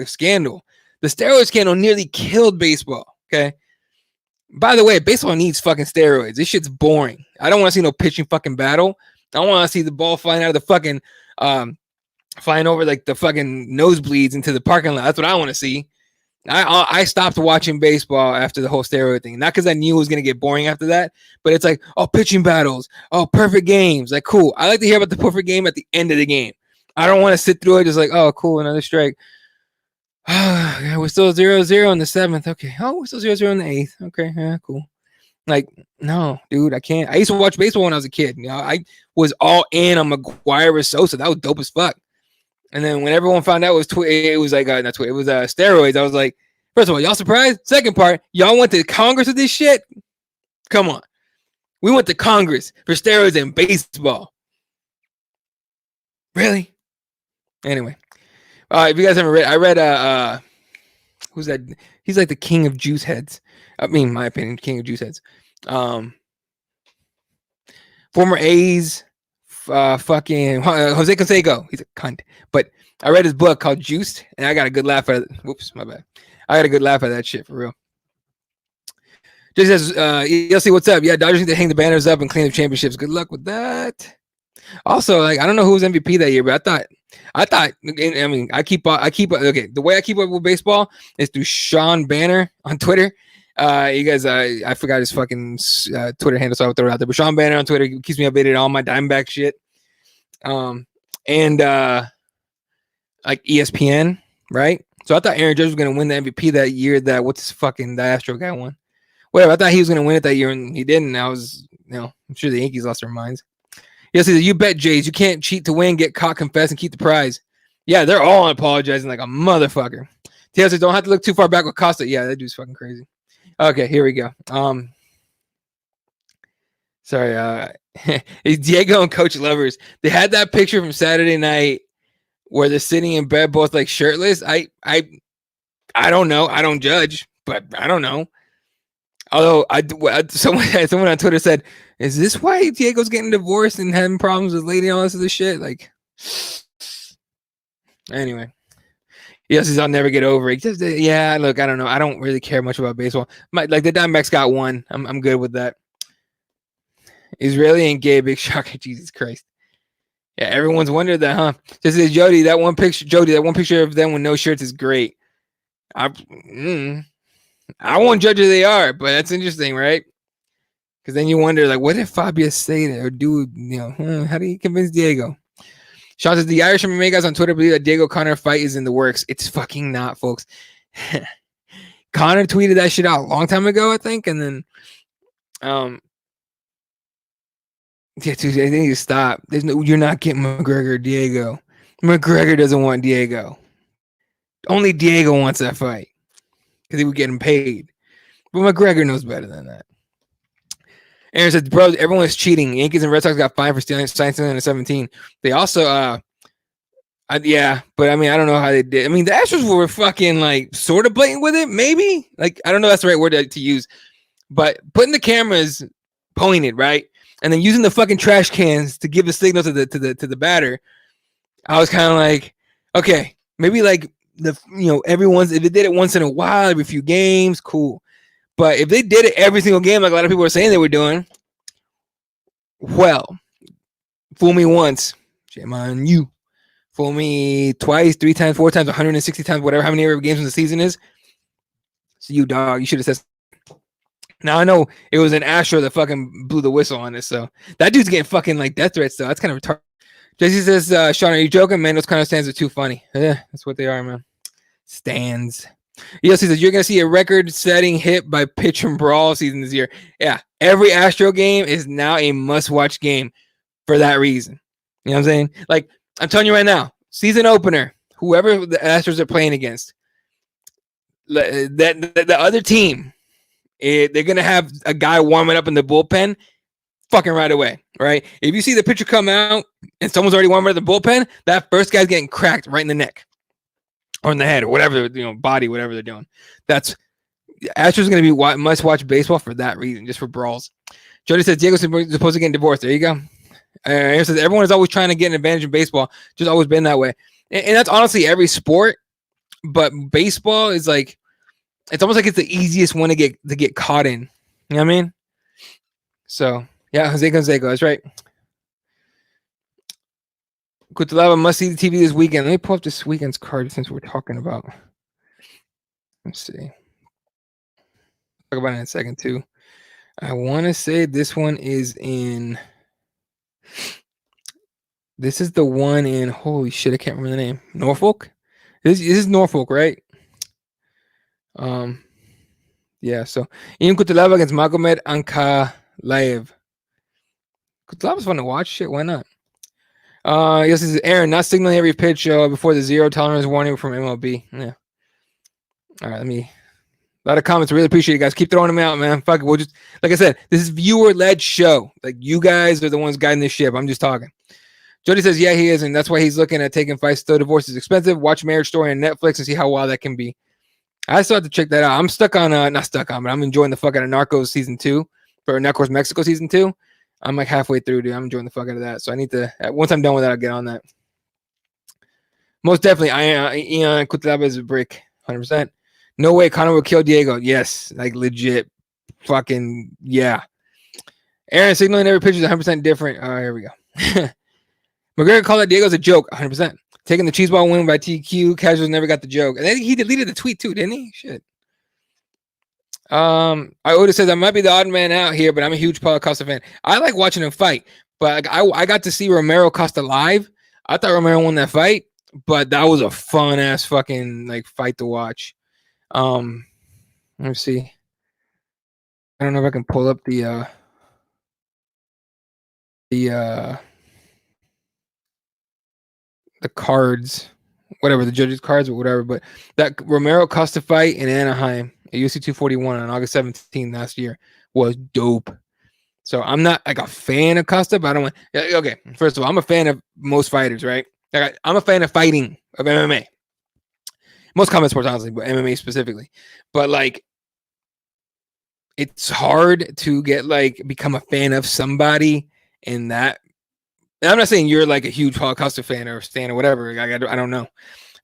scandal. The steroid scandal nearly killed baseball. Okay. By the way, baseball needs fucking steroids. This shit's boring. I don't want to see no pitching fucking battle. I want to see the ball flying out of the fucking, flying over like the fucking nosebleeds into the parking lot. That's what I want to see. I stopped watching baseball after the whole steroid thing. Not because I knew it was going to get boring after that, but it's like, oh, pitching battles. Oh, perfect games. Like, cool. I like to hear about the perfect game at the end of the game. I don't want to sit through it just like, oh, cool, another strike. We're still 0-0 in the 7th. Okay. Oh, we're still 0-0 in the 8th. Okay. Yeah, cool. Like, no, dude, I can't. I used to watch baseball when I was a kid. I was all in on McGuire or Sosa. That was dope as fuck. And then when everyone found out it was like, not Twitter, it was steroids. I was like, first of all, y'all surprised? Second part, y'all went to Congress with this shit? Come on. We went to Congress for steroids and baseball. Really? Anyway. If you guys haven't read, I read, who's that? He's like the king of juice heads. I mean, in my opinion, king of juice heads. Former A's, fucking Jose Canseco. He's a cunt. But I read his book called Juiced, and I got a good laugh at it. Whoops, my bad. I got a good laugh at that shit, for real. Just says, ELC, what's up? Yeah, Dodgers need to hang the banners up and claim the championships. Good luck with that. Also, like, I don't know who was MVP that year, but I thought, I mean, I keep okay. The way I keep up with baseball is through Sean Banner on Twitter. You guys, I forgot his fucking Twitter handle, so I'll throw it out there. But Sean Banner on Twitter keeps me updated on all my Diamondback shit. and like ESPN, right? So I thought Aaron Judge was gonna win the MVP that year. That the Astro guy won. Whatever. I thought he was gonna win it that year, and he didn't. I'm sure the Yankees lost their minds. Yes, he said, you bet, Jays. You can't cheat to win, get caught, confess, and keep the prize. Yeah, they're all apologizing like a motherfucker. Taylor says, don't have to look too far back with Costa. Yeah, that dude's fucking crazy. Okay, here we go. Sorry, it's Diego and Coach Lovers. They had that picture from Saturday night where they're sitting in bed both like shirtless. I don't know. I don't judge, but I don't know. Although someone on Twitter said, "Is this why Diego's getting divorced and having problems with lady and all this other shit?" Like, anyway, yes, I'll never get over it. Just, yeah, look, I don't know. I don't really care much about baseball. Like the Diamondbacks got one. I'm good with that. Israeli and gay, big shocker. Jesus Christ. Yeah, everyone's wondered that, huh? Just says Jody, that one picture of them with no shirts is great. I won't judge who they are, but that's interesting, right? Because then you wonder, like, what did Fabio say there? Or do, how do you convince Diego? Sean says, the Irish MMA guys on Twitter believe that Diego Connor fight is in the works. It's fucking not, folks. Connor tweeted that shit out a long time ago, I think, and then, yeah, dude, I think you stop. You're not getting McGregor or Diego. McGregor doesn't want Diego. Only Diego wants that fight because he would get him paid. But McGregor knows better than that. Aaron says, bro, everyone's cheating. Yankees and Red Sox got fined for stealing in 17. They also, yeah, but I mean, I don't know how they did. I mean, the Astros were fucking like sort of blatant with it, maybe. Like, I don't know if that's the right word to use, but putting the cameras pointed, right? And then using the fucking trash cans to give the signal to the batter, I was kind of like, okay, maybe like if they did it once in a while, every few games, cool. But if they did it every single game, like a lot of people were saying they were doing, well, fool me once, shame on you. Fool me twice, 3 times, 4 times, 160 times, whatever, how many games in the season is. So you dog, you should have said. Now I know it was an Astro that fucking blew the whistle on this, so that dude's getting fucking like death threats, so that's kind of retarded. Jesse says, Sean, are you joking? Man, those kind of stands are too funny. Yeah, that's what they are, man. Stands. He says, you're going to see a record-setting hit by pitch and brawl season this year. Yeah, every Astro game is now a must-watch game for that reason. You know what I'm saying? Like, I'm telling you right now, season opener, whoever the Astros are playing against, the other team, they're going to have a guy warming up in the bullpen fucking right away, right? If you see the pitcher come out and someone's already warming up the bullpen, that first guy's getting cracked right in the neck or in the head or whatever, body, whatever they're doing. That's Astros going to be must-watch baseball for that reason, just for brawls. Jody says Diego's supposed to get divorced. There you go. Aaron says everyone is always trying to get an advantage in baseball. Just always been that way. And that's honestly every sport, but baseball is like, it's almost like it's the easiest one to get caught in. You know what I mean? So, yeah, Jose Canseco, that's right. Kutalava must see the TV this weekend. Let me pull up this weekend's card since we're talking about. Let's see. Talk about it in a second, too. I want to say this one is in. This is the one in. Holy shit, I can't remember the name. Norfolk? This is Norfolk, right? Yeah, so Ian Kutalava against Magomed Ankalaev. Kutalava's fun to watch. Shit, why not? Yes, this is Aaron, not signaling every pitch before the zero tolerance warning from MLB. Yeah. All right, a lot of comments. Really appreciate you guys. Keep throwing them out, man. Fuck it. We'll just, like I said, this is viewer-led show. Like, you guys are the ones guiding this ship. I'm just talking. Jody says, yeah, he is, and that's why he's looking at taking fights. Still, divorce is expensive. Watch Marriage Story on Netflix and see how wild that can be. I still have to check that out. I'm stuck on, not stuck on, but I'm enjoying the fuck out of Narcos season 2, or Narcos Mexico season 2. I'm like halfway through, dude. I'm enjoying the fuck out of that. So I need to, once I'm done with that, I'll get on that. Most definitely, Ian Kutalaba is a brick, 100%. No way Conor will kill Diego. Yes, like legit. Fucking, yeah. Aaron signaling every pitch is 100% different. Here we go. McGregor called out Diego's a joke, 100%. Taking the cheese ball win by TQ. Casuals never got the joke. And then he deleted the tweet too, didn't he? Shit. Oda says I might be the odd man out here, but I'm a huge Paulo Costa fan. I like watching him fight, But like, I got to see Romero Costa live. I thought Romero won that fight, but that was a fun ass fucking like fight to watch. Let me see. I don't know if I can pull up the uh the cards, whatever, the judges' cards or whatever. But that Romero Costa fight in Anaheim at UFC 241 on August 17th last year was dope. So I'm not like a fan of Costa, but I don't want. Okay, first of all, I'm a fan of most fighters, right? Like, I'm a fan of fighting, of MMA. Most combat sports, honestly, but MMA specifically. But like, it's hard to get like become a fan of somebody in that. And I'm not saying you're like a huge Paul Costa fan or stan or whatever. I don't know,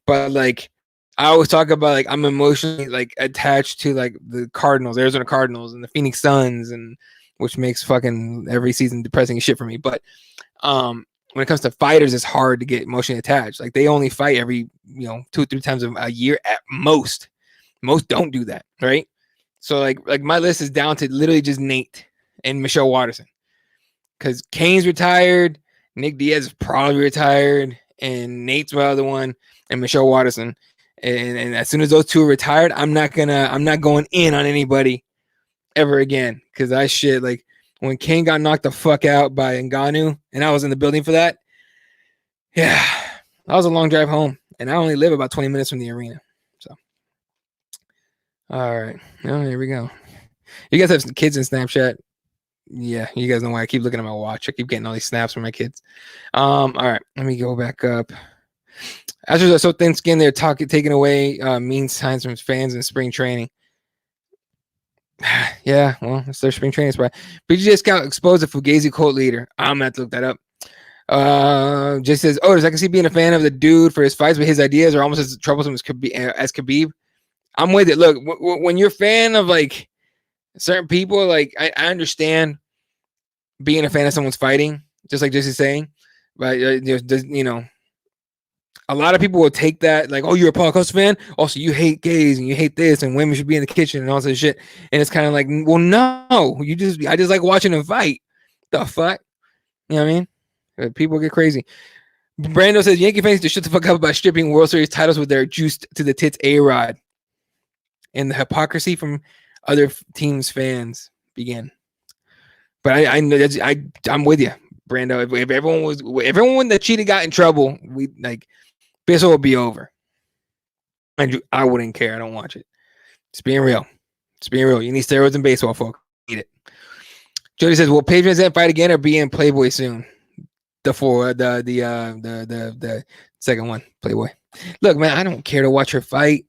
but like, I always talk about like I'm emotionally like attached to like the Cardinals, Arizona Cardinals, and the Phoenix Suns, and which makes fucking every season depressing as shit for me. But when it comes to fighters, it's hard to get emotionally attached. Like, they only fight every 2 or 3 times a year at most. Most don't do that, right? So like my list is down to literally just Nate and Michelle Watterson, because Kane's retired, Nick Diaz is probably retired, and Nate's my other one, and Michelle Watterson. And as soon as those two are retired, I'm not going in on anybody ever again, because that shit, like when Kane got knocked the fuck out by Ngannou, and I was in the building for that. Yeah, that was a long drive home, and I only live about 20 minutes from the arena. So, all right, oh, here we go. You guys have some kids in Snapchat? Yeah, you guys know why I keep looking at my watch. I keep getting all these snaps from my kids. All right, let me go back up. Astros are so thin-skinned, they're taking away mean signs from fans in spring training. Yeah, well, it's their spring training spot. BJ Scout exposed a Fugazi cult leader. I'm gonna have to look that up. Just says, I can see being a fan of the dude for his fights, but his ideas are almost as troublesome as Khabib. I'm with it. Look, when you're a fan of like certain people, like I understand being a fan of someone's fighting, just like Jesse's saying, but a lot of people will take that like, oh, you're a Paul Costa fan. Also, you hate gays and you hate this, and women should be in the kitchen and all this shit. And it's kind of like, well, no, I just like watching them fight. The fuck, you know what I mean? People get crazy. Brando says Yankee fans to shut the fuck up about stripping World Series titles with their juiced to the tits A-Rod, and the hypocrisy from other teams' fans began. But I'm with you, Brando. If everyone that cheated got in trouble, we like. Baseball will be over. And I wouldn't care. I don't watch it. It's being real. You need steroids in baseball, folks. Eat it. Jody says, "Will Paige VanZant fight again or be in Playboy soon?" The second one, Playboy. Look, man, I don't care to watch her fight.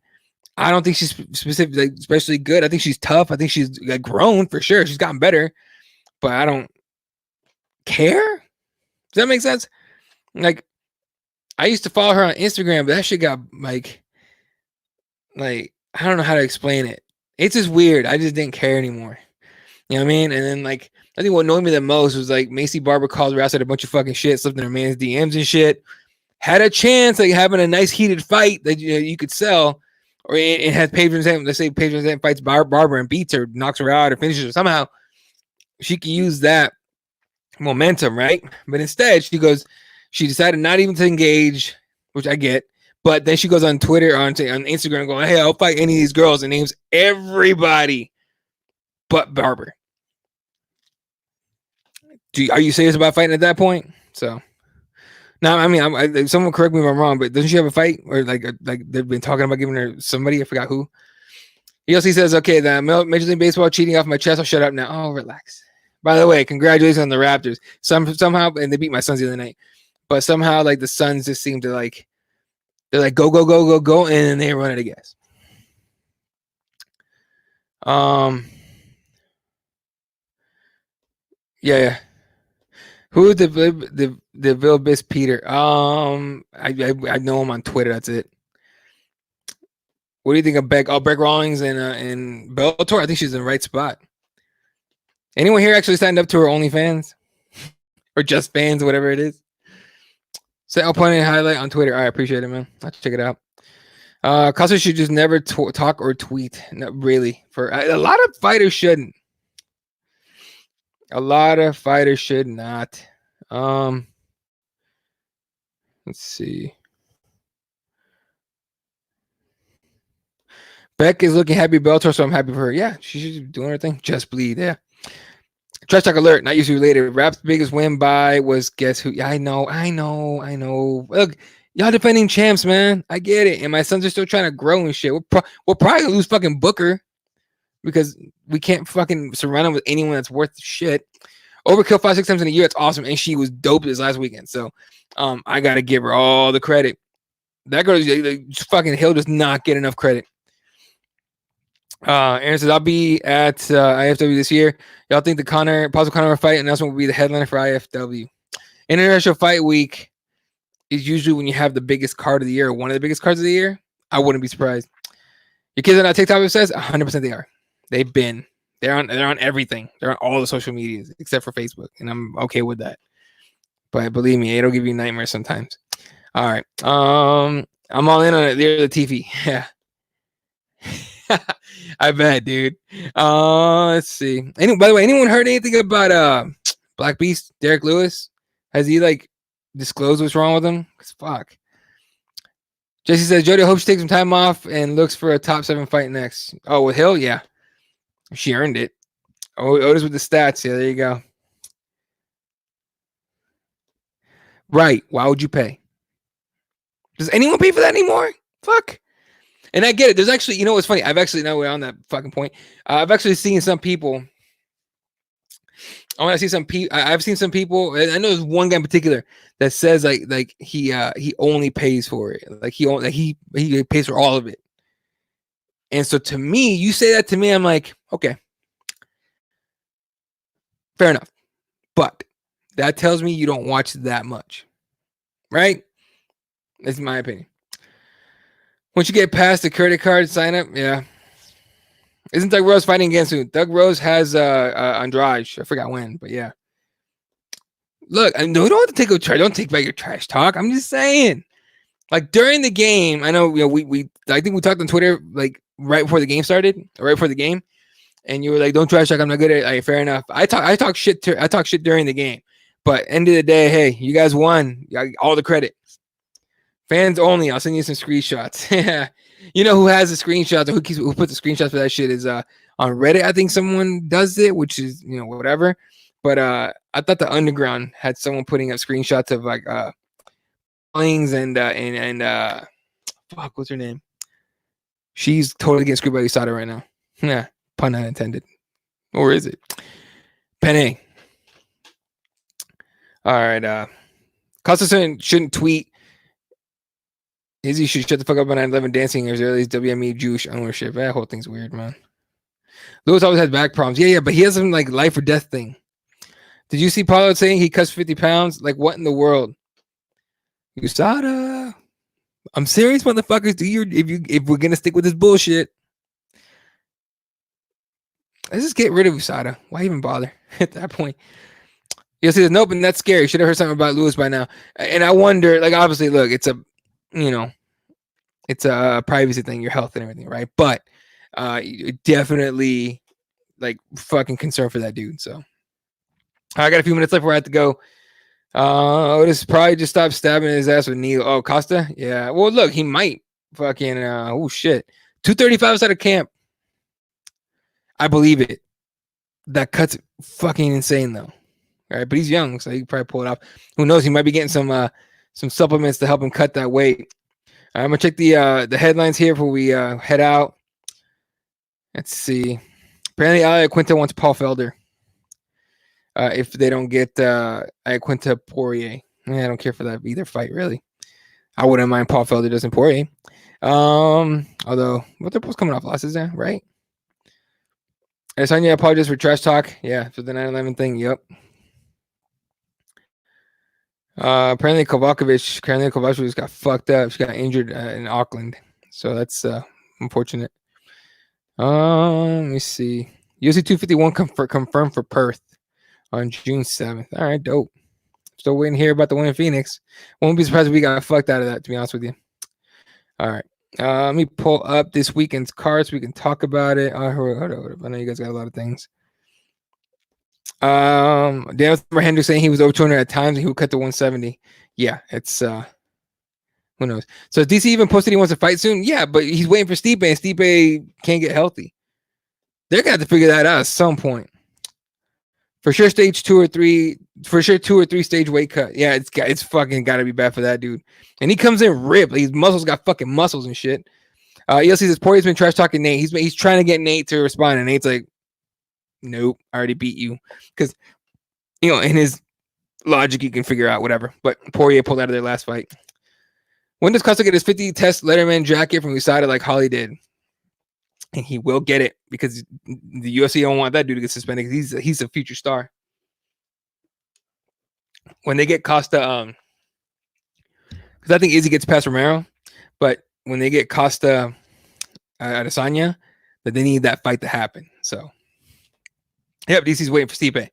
I don't think she's specifically, especially good. I think she's tough. I think she's grown for sure. She's gotten better, but I don't care. Does that make sense? Like, I used to follow her on Instagram, but that shit got like I don't know how to explain it. It's just weird. I just didn't care anymore. You know what I mean? And then like, I think what annoyed me the most was like Macy Barber called her out, said a bunch of fucking shit, slipped in her man's DMs and shit. Had a chance like having a nice heated fight that you could sell, or it has Paige VanZant. Let's say Paige VanZant fights Barber and beats her, knocks her out, or finishes her somehow. She can use that momentum, right? But instead, she decided not even to engage, which I get. But then she goes on Twitter, on Instagram, going, "Hey, I'll fight any of these girls," and names everybody but Barber. Are you serious about fighting at that point? So, now, I mean, someone correct me if I'm wrong, but doesn't she have a fight, or like they've been talking about giving her somebody? I forgot who. ELC says, "Okay, the Major League Baseball cheating off my chest. I'll shut up now." Oh, relax. By the way, congratulations on the Raptors. Somehow, and they beat my Suns the other night, but somehow like the Suns just seem to like. They're like, go, go, go, go, go, and then they run out of gas. Yeah. Who's the Vilbis Peter? I know him on Twitter. That's it. What do you think of Beck? Oh, Beck Rawlings and Bellator. I think she's in the right spot. Anyone here actually signed up to her OnlyFans or Just Fans, whatever it is? Say I'll point a highlight on Twitter. I appreciate it, man. I'll check it out. Costa should just never talk or tweet. Not really. For a lot of fighters shouldn't. A lot of fighters should not. Let's see. Beck is looking happy Bellator, so I'm happy for her. Yeah, she's doing her thing. Just bleed. Yeah. Trash talk alert. Not usually related. Rap's biggest win by was guess who? I know. Look, y'all defending champs, man. I get it. And my sons are still trying to grow and shit. We'll probably lose fucking Booker because we can't fucking surround him with anyone that's worth shit. Overkill 5-6 times in a year. It's awesome, and she was dope this last weekend. So, I gotta give her all the credit. That girl, fucking Hill, does not get enough credit. Aaron says, I'll be at IFW this year. Y'all think the possible Conor fight announcement will be the headliner for IFW? International Fight Week is usually when you have the biggest card of the year, or one of the biggest cards of the year. I wouldn't be surprised. Your kids are not TikTok obsessed? 100% they are. They've been. They're on everything. They're on all the social medias except for Facebook, and I'm okay with that. But believe me, it'll give you nightmares sometimes. All right. I'm all in on it. They're the TV. Yeah. I bet, dude. Let's see. By the way, anyone heard anything about Black Beast, Derek Lewis? Has he like disclosed what's wrong with him? Cause fuck. Jesse says Jody hopes she takes some time off and looks for a top 7 fight next. Oh, with Hill, yeah, she earned it. Oh, Otis with the stats. Yeah, there you go. Right. Why would you pay? Does anyone pay for that anymore? Fuck. And I get it. There's actually, you know what's funny? I've actually, now we're on that fucking point. I've actually seen some people. I've seen some people. I know there's one guy in particular that says like he only pays for it. Like he pays for all of it. And so to me, you say that to me, I'm like, okay, fair enough. But that tells me you don't watch that much, right? That's my opinion. Once you get past the credit card sign up, yeah. Isn't Doug Rose fighting again soon? Doug Rose has Andrade. I forgot when, but yeah. Look, I know you don't have to take a trash. Don't take back your trash talk. I'm just saying. Like during the game, I know we I think we talked on Twitter like right before the game started, or right before the game, and you were like, "Don't trash talk. I'm not good at it." Like, fair enough. I talk shit during the game, but end of the day, hey, you guys won. You got all the credit. Fans only. I'll send you some screenshots. Yeah, you know who has the screenshots or who puts the screenshots for that shit is on Reddit. I think someone does it, which is whatever. But I thought the Underground had someone putting up screenshots of like Flings and fuck, what's her name? She's totally getting screwed by USADA right now. Yeah, pun not intended. Or is it? Penne. All right. Costa shouldn't tweet. Izzy should shut the fuck up on 9/11 dancing as early as WME Jewish ownership. That whole thing's weird, man. Lewis always has back problems. Yeah, but he has some like life or death thing. Did you see Paulo saying he cuts 50 pounds? Like, what in the world? USADA. I'm serious, motherfuckers. If we're gonna stick with this bullshit, let's just get rid of USADA. Why even bother at that point? You'll see, nope, and that's scary. Should have heard something about Lewis by now. And I wonder, like, obviously, look, it's a privacy thing, your health and everything, right? But definitely like fucking concerned for that dude. So I got a few minutes left where I have to go. Otis probably just stopped stabbing his ass with Neil. Oh, Costa? Yeah. Well, look, he might fucking oh shit. 235 outside of camp. I believe it. That cut's fucking insane though. All right, but he's young, so he can probably pull it off. Who knows? He might be getting some supplements to help him cut that weight. I'm gonna check the headlines here before we head out. Let's see. Apparently, Iaquinta wants Paul Felder. If they don't get Iaquinta Poirier, I don't care for that either fight really. I wouldn't mind Paul Felder doesn't Poirier. Although what they're both coming off losses there, right? And Sonya apologize for trash talk. Yeah, for the 9/11 thing. Yep. Apparently Kovacevic got fucked up. She got injured in Auckland, so that's unfortunate. Let me see. UFC 251 confirmed for Perth on June 7th. All right, dope. Still waiting here about the one in Phoenix. Won't be surprised if we got fucked out of that, to be honest with you. All right. Let me pull up this weekend's cards so we can talk about it. Hold on. I know you guys got a lot of things. Daniel Hendricks saying he was over 200 at times and he would cut to 170. Yeah, it's who knows. So DC even posted he wants to fight soon. Yeah, but he's waiting for Stipe, and Stipe can't get healthy. They're gonna have to figure that out at some point. For sure, stage 2 or 3. For sure, 2 or 3 stage weight cut. Yeah, it's fucking got to be bad for that dude. And he comes in ripped. Like, his muscles got fucking muscles and shit. ELC says Poirier's been trash talking Nate. He's trying to get Nate to respond, and Nate's like, "Nope, I already beat you." Because in his logic, you can figure out whatever. But Poirier pulled out of their last fight. When does Costa get his 50 test Letterman jacket from USADA like Holly did? And he will get it because the UFC don't want that dude to get suspended because he's a future star. When they get Costa, because I think Izzy gets past Romero, but when they get Costa Adesanya, that they need that fight to happen. So, yep, DC's waiting for Stipe.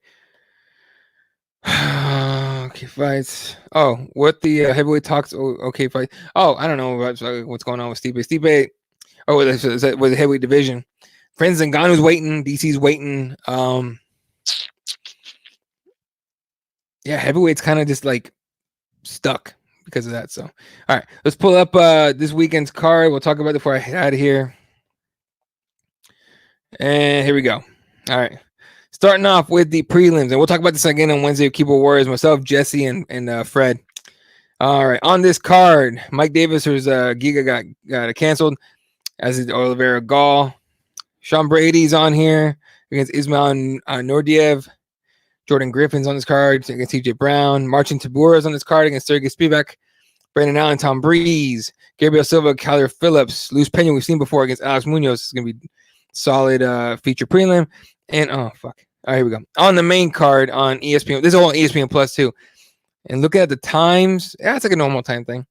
Okay, fights. Oh, what the heavyweight talks? Oh, okay, fight. Oh, I don't know what's going on with Stipe. Stipe. Oh, with the heavyweight division. Friends Ngannou's waiting. DC's waiting. Yeah, heavyweight's kind of just like stuck because of that. So, all right, let's pull up this weekend's card. We'll talk about it before I head out of here. And here we go. All right. Starting off with the prelims, and we'll talk about this again on Wednesday with Keyboard Warriors, myself, Jesse, and Fred. All right. On this card, Mike Davis, who's Giga got canceled, as is Oliveira Gall. Sean Brady's on here against Ismail Nordiev. Jordan Griffin's on this card against TJ Brown. Marcin Tybura's on this card against Sergey Spivak. Brandon Allen, Tom Breeze. Gabriel Silva, Kyler Phillips. Luis Pena, we've seen before against Alex Munoz. It's going to be solid feature prelim. And, oh, fuck. All right, here we go. On the main card on ESPN. This is all on ESPN Plus, too. And look at the times. Yeah, it's like a normal time thing.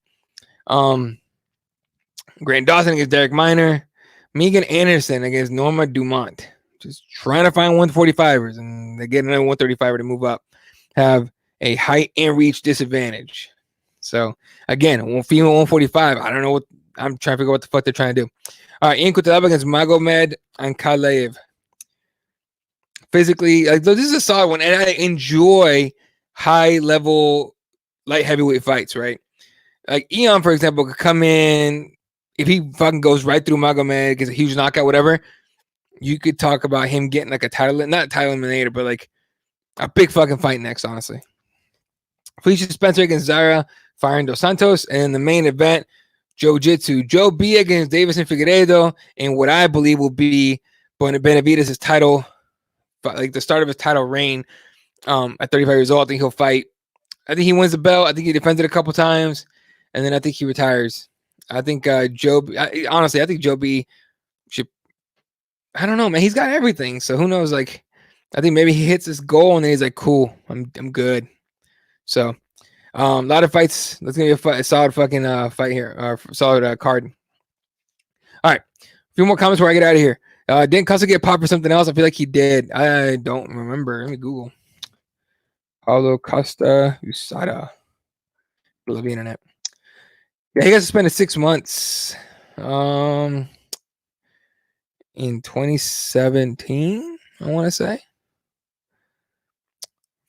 Grant Dawson against Derek Minor. Megan Anderson against Norma Dumont. Just trying to find 145ers, and they get another 135er to move up. Have a height and reach disadvantage. So, again, female 145. I don't know what I'm trying to figure out what the fuck they're trying to do. All right, Ian Kutalaba against Magomed Ankalaev. Physically, this is a solid one, and I enjoy high-level light heavyweight fights, right? Like Ian, for example, could come in, if he fucking goes right through Magomed, gets a huge knockout, whatever, you could talk about him getting like a title, not a title eliminator, but like a big fucking fight next, honestly. Felicia Spencer against Zara Firing Dos Santos, and in the main event, Jiu-Jitsu. Joe B against Davison Figueiredo, and what I believe will be Benavidez' title, like the start of his title reign at 35 years old. I think he'll fight. I think he wins the belt. I think he defends it a couple times, and then I think he retires. I think honestly, I think Joe B should. I don't know, man. He's got everything, so who knows? Like, I think maybe he hits his goal, and then he's like, "Cool, I'm good." So, a lot of fights. Let's give you a solid fucking fight here, solid card. All right, a few more comments before I get out of here. Didn't Costa get popped for something else? I feel like he did. I don't remember. Let me Google. Paulo Costa USADA. Love the internet. Yeah, he got suspended 6 months. In 2017, I want to say,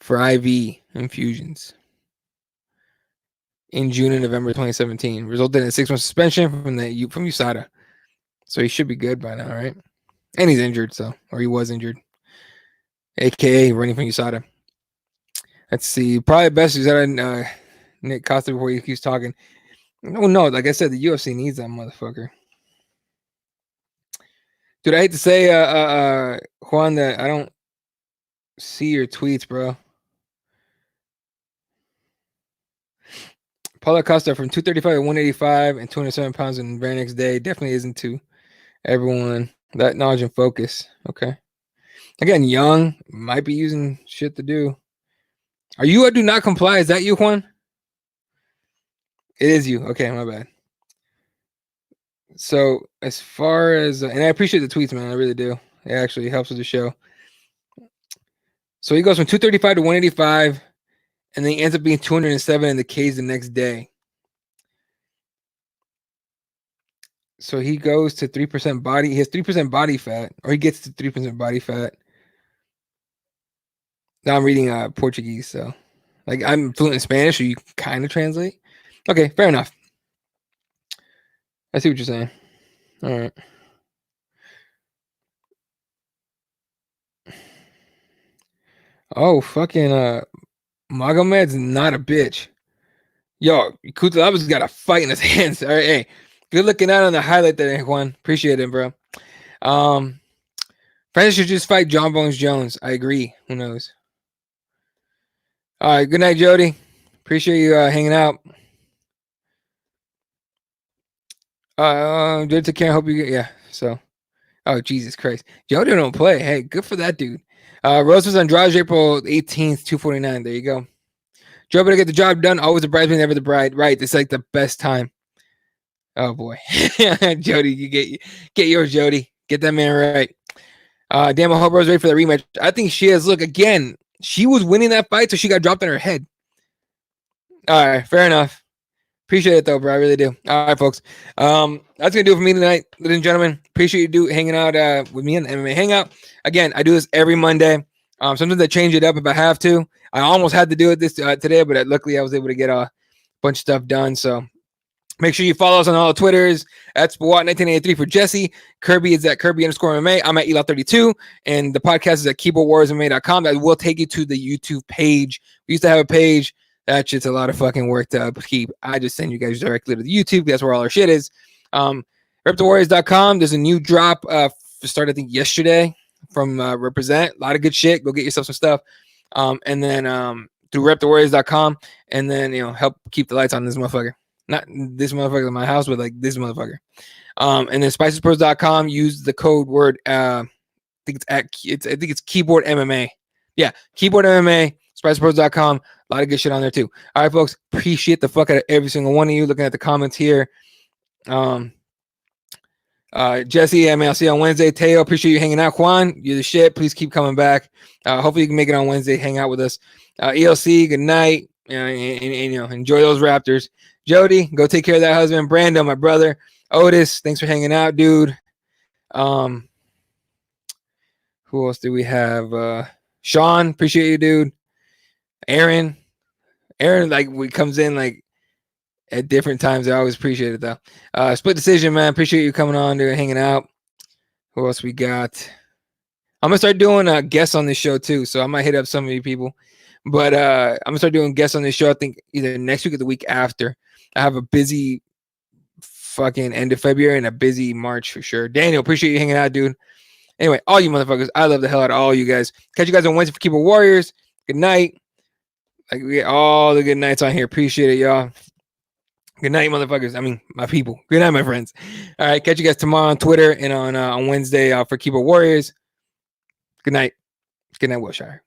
for IV infusions. In June and November 2017, resulted in a 6-month suspension from USADA. So he should be good by now, right? And he's injured, or he was injured, aka running from USADA. Let's see. Probably best is that Nick Costa before he keeps talking. Oh no, like I said, the UFC needs that motherfucker. Dude, I hate to say, Juan, that I don't see your tweets, bro. Paulo Costa from 235 to 185 and 207 pounds in the very next day definitely isn't to everyone. That knowledge and focus. Okay. Again, young, might be using shit to do. Are you a do not comply? Is that you, Juan? It is you. Okay, my bad. So as far as, and I appreciate the tweets, man. I really do. It actually helps with the show. So he goes from 235 to 185, and then he ends up being 207 in the cage the next day. So he goes to 3% body. He has 3% body fat, or he gets to 3% body fat. Now I'm reading Portuguese, so like I'm fluent in Spanish, so you can kind of translate. Okay, fair enough. I see what you're saying. All right. Oh, fucking Magomed's not a bitch. Yo, Kutalaba's got a fight in his hands. All right, hey, good looking out on the highlight there, Juan. Appreciate it, bro. Francis should just fight John Bones Jones. I agree. Who knows? All right, good night, Jody. Appreciate you hanging out. Good to care. Hope you get So, oh Jesus Christ, Jody don't play. Hey, good for that dude. Rose was Andrade April 18th, 249. There you go. Joe better get the job done. Always the bridesmaid, never the bride. Right. It's like the best time. Oh boy. Jody, you get yours, Jody. Get that man right. Damn, I hope Rose ready for the rematch. I think she is. Look, again, she was winning that fight, so she got dropped on her head. All right, fair enough. Appreciate it though, bro. I really do. All right, folks. That's gonna do it for me tonight, ladies and gentlemen. Appreciate you hanging out with me on the MMA Hangout. Again, I do this every Monday. Sometimes I change it up if I have to. I almost had to do it this today, but luckily I was able to get a bunch of stuff done. So make sure you follow us on all the Twitters at Spawat1983 for Jesse. Kirby is at Kirby_MMA. I'm at Elot32. And the podcast is at KeyboardWarriorsMMA.com. That will take you to the YouTube page. We used to have a page. That shit's a lot of fucking work to keep. I just send you guys directly to the YouTube. That's where all our shit is. RepTheWarriors.com. There's a new drop started, I think, yesterday from Represent. A lot of good shit. Go get yourself some stuff. And then through RepTheWarriors.com. And then, help keep the lights on this motherfucker. Not this motherfucker in my house, but like this motherfucker. And then SpicesPros.com. Use the code word. I think it's Keyboard MMA. Yeah, Keyboard MMA. SpicesPros.com. A lot of good shit on there too. All right, folks. Appreciate the fuck out of every single one of you. Looking at the comments here. Jesse, I'll see you on Wednesday. Teo, appreciate you hanging out. Juan, you're the shit. Please keep coming back. Hopefully you can make it on Wednesday. Hang out with us. ELC, good night. And enjoy those Raptors. Jody, go take care of that husband. Brando, my brother. Otis, thanks for hanging out, dude. Who else do we have? Sean, appreciate you, dude. Aaron, like comes in like at different times. I always appreciate it though. Split Decision, man. Appreciate you coming on, dude, hanging out. Who else we got? I'm gonna start doing guests on this show too, so I might hit up some of you people. But I'm gonna start doing guests on this show. I think either next week or the week after. I have a busy fucking end of February and a busy March for sure. Daniel, appreciate you hanging out, dude. Anyway, all you motherfuckers, I love the hell out of all you guys. Catch you guys on Wednesday for Keyboard Warriors. Good night. Like we get all the good nights on here. Appreciate it, y'all. Good night, motherfuckers. I mean, my people. Good night, my friends. All right, catch you guys tomorrow on Twitter and on Wednesday for Keyboard Warriors. Good night. Good night, Wilshire.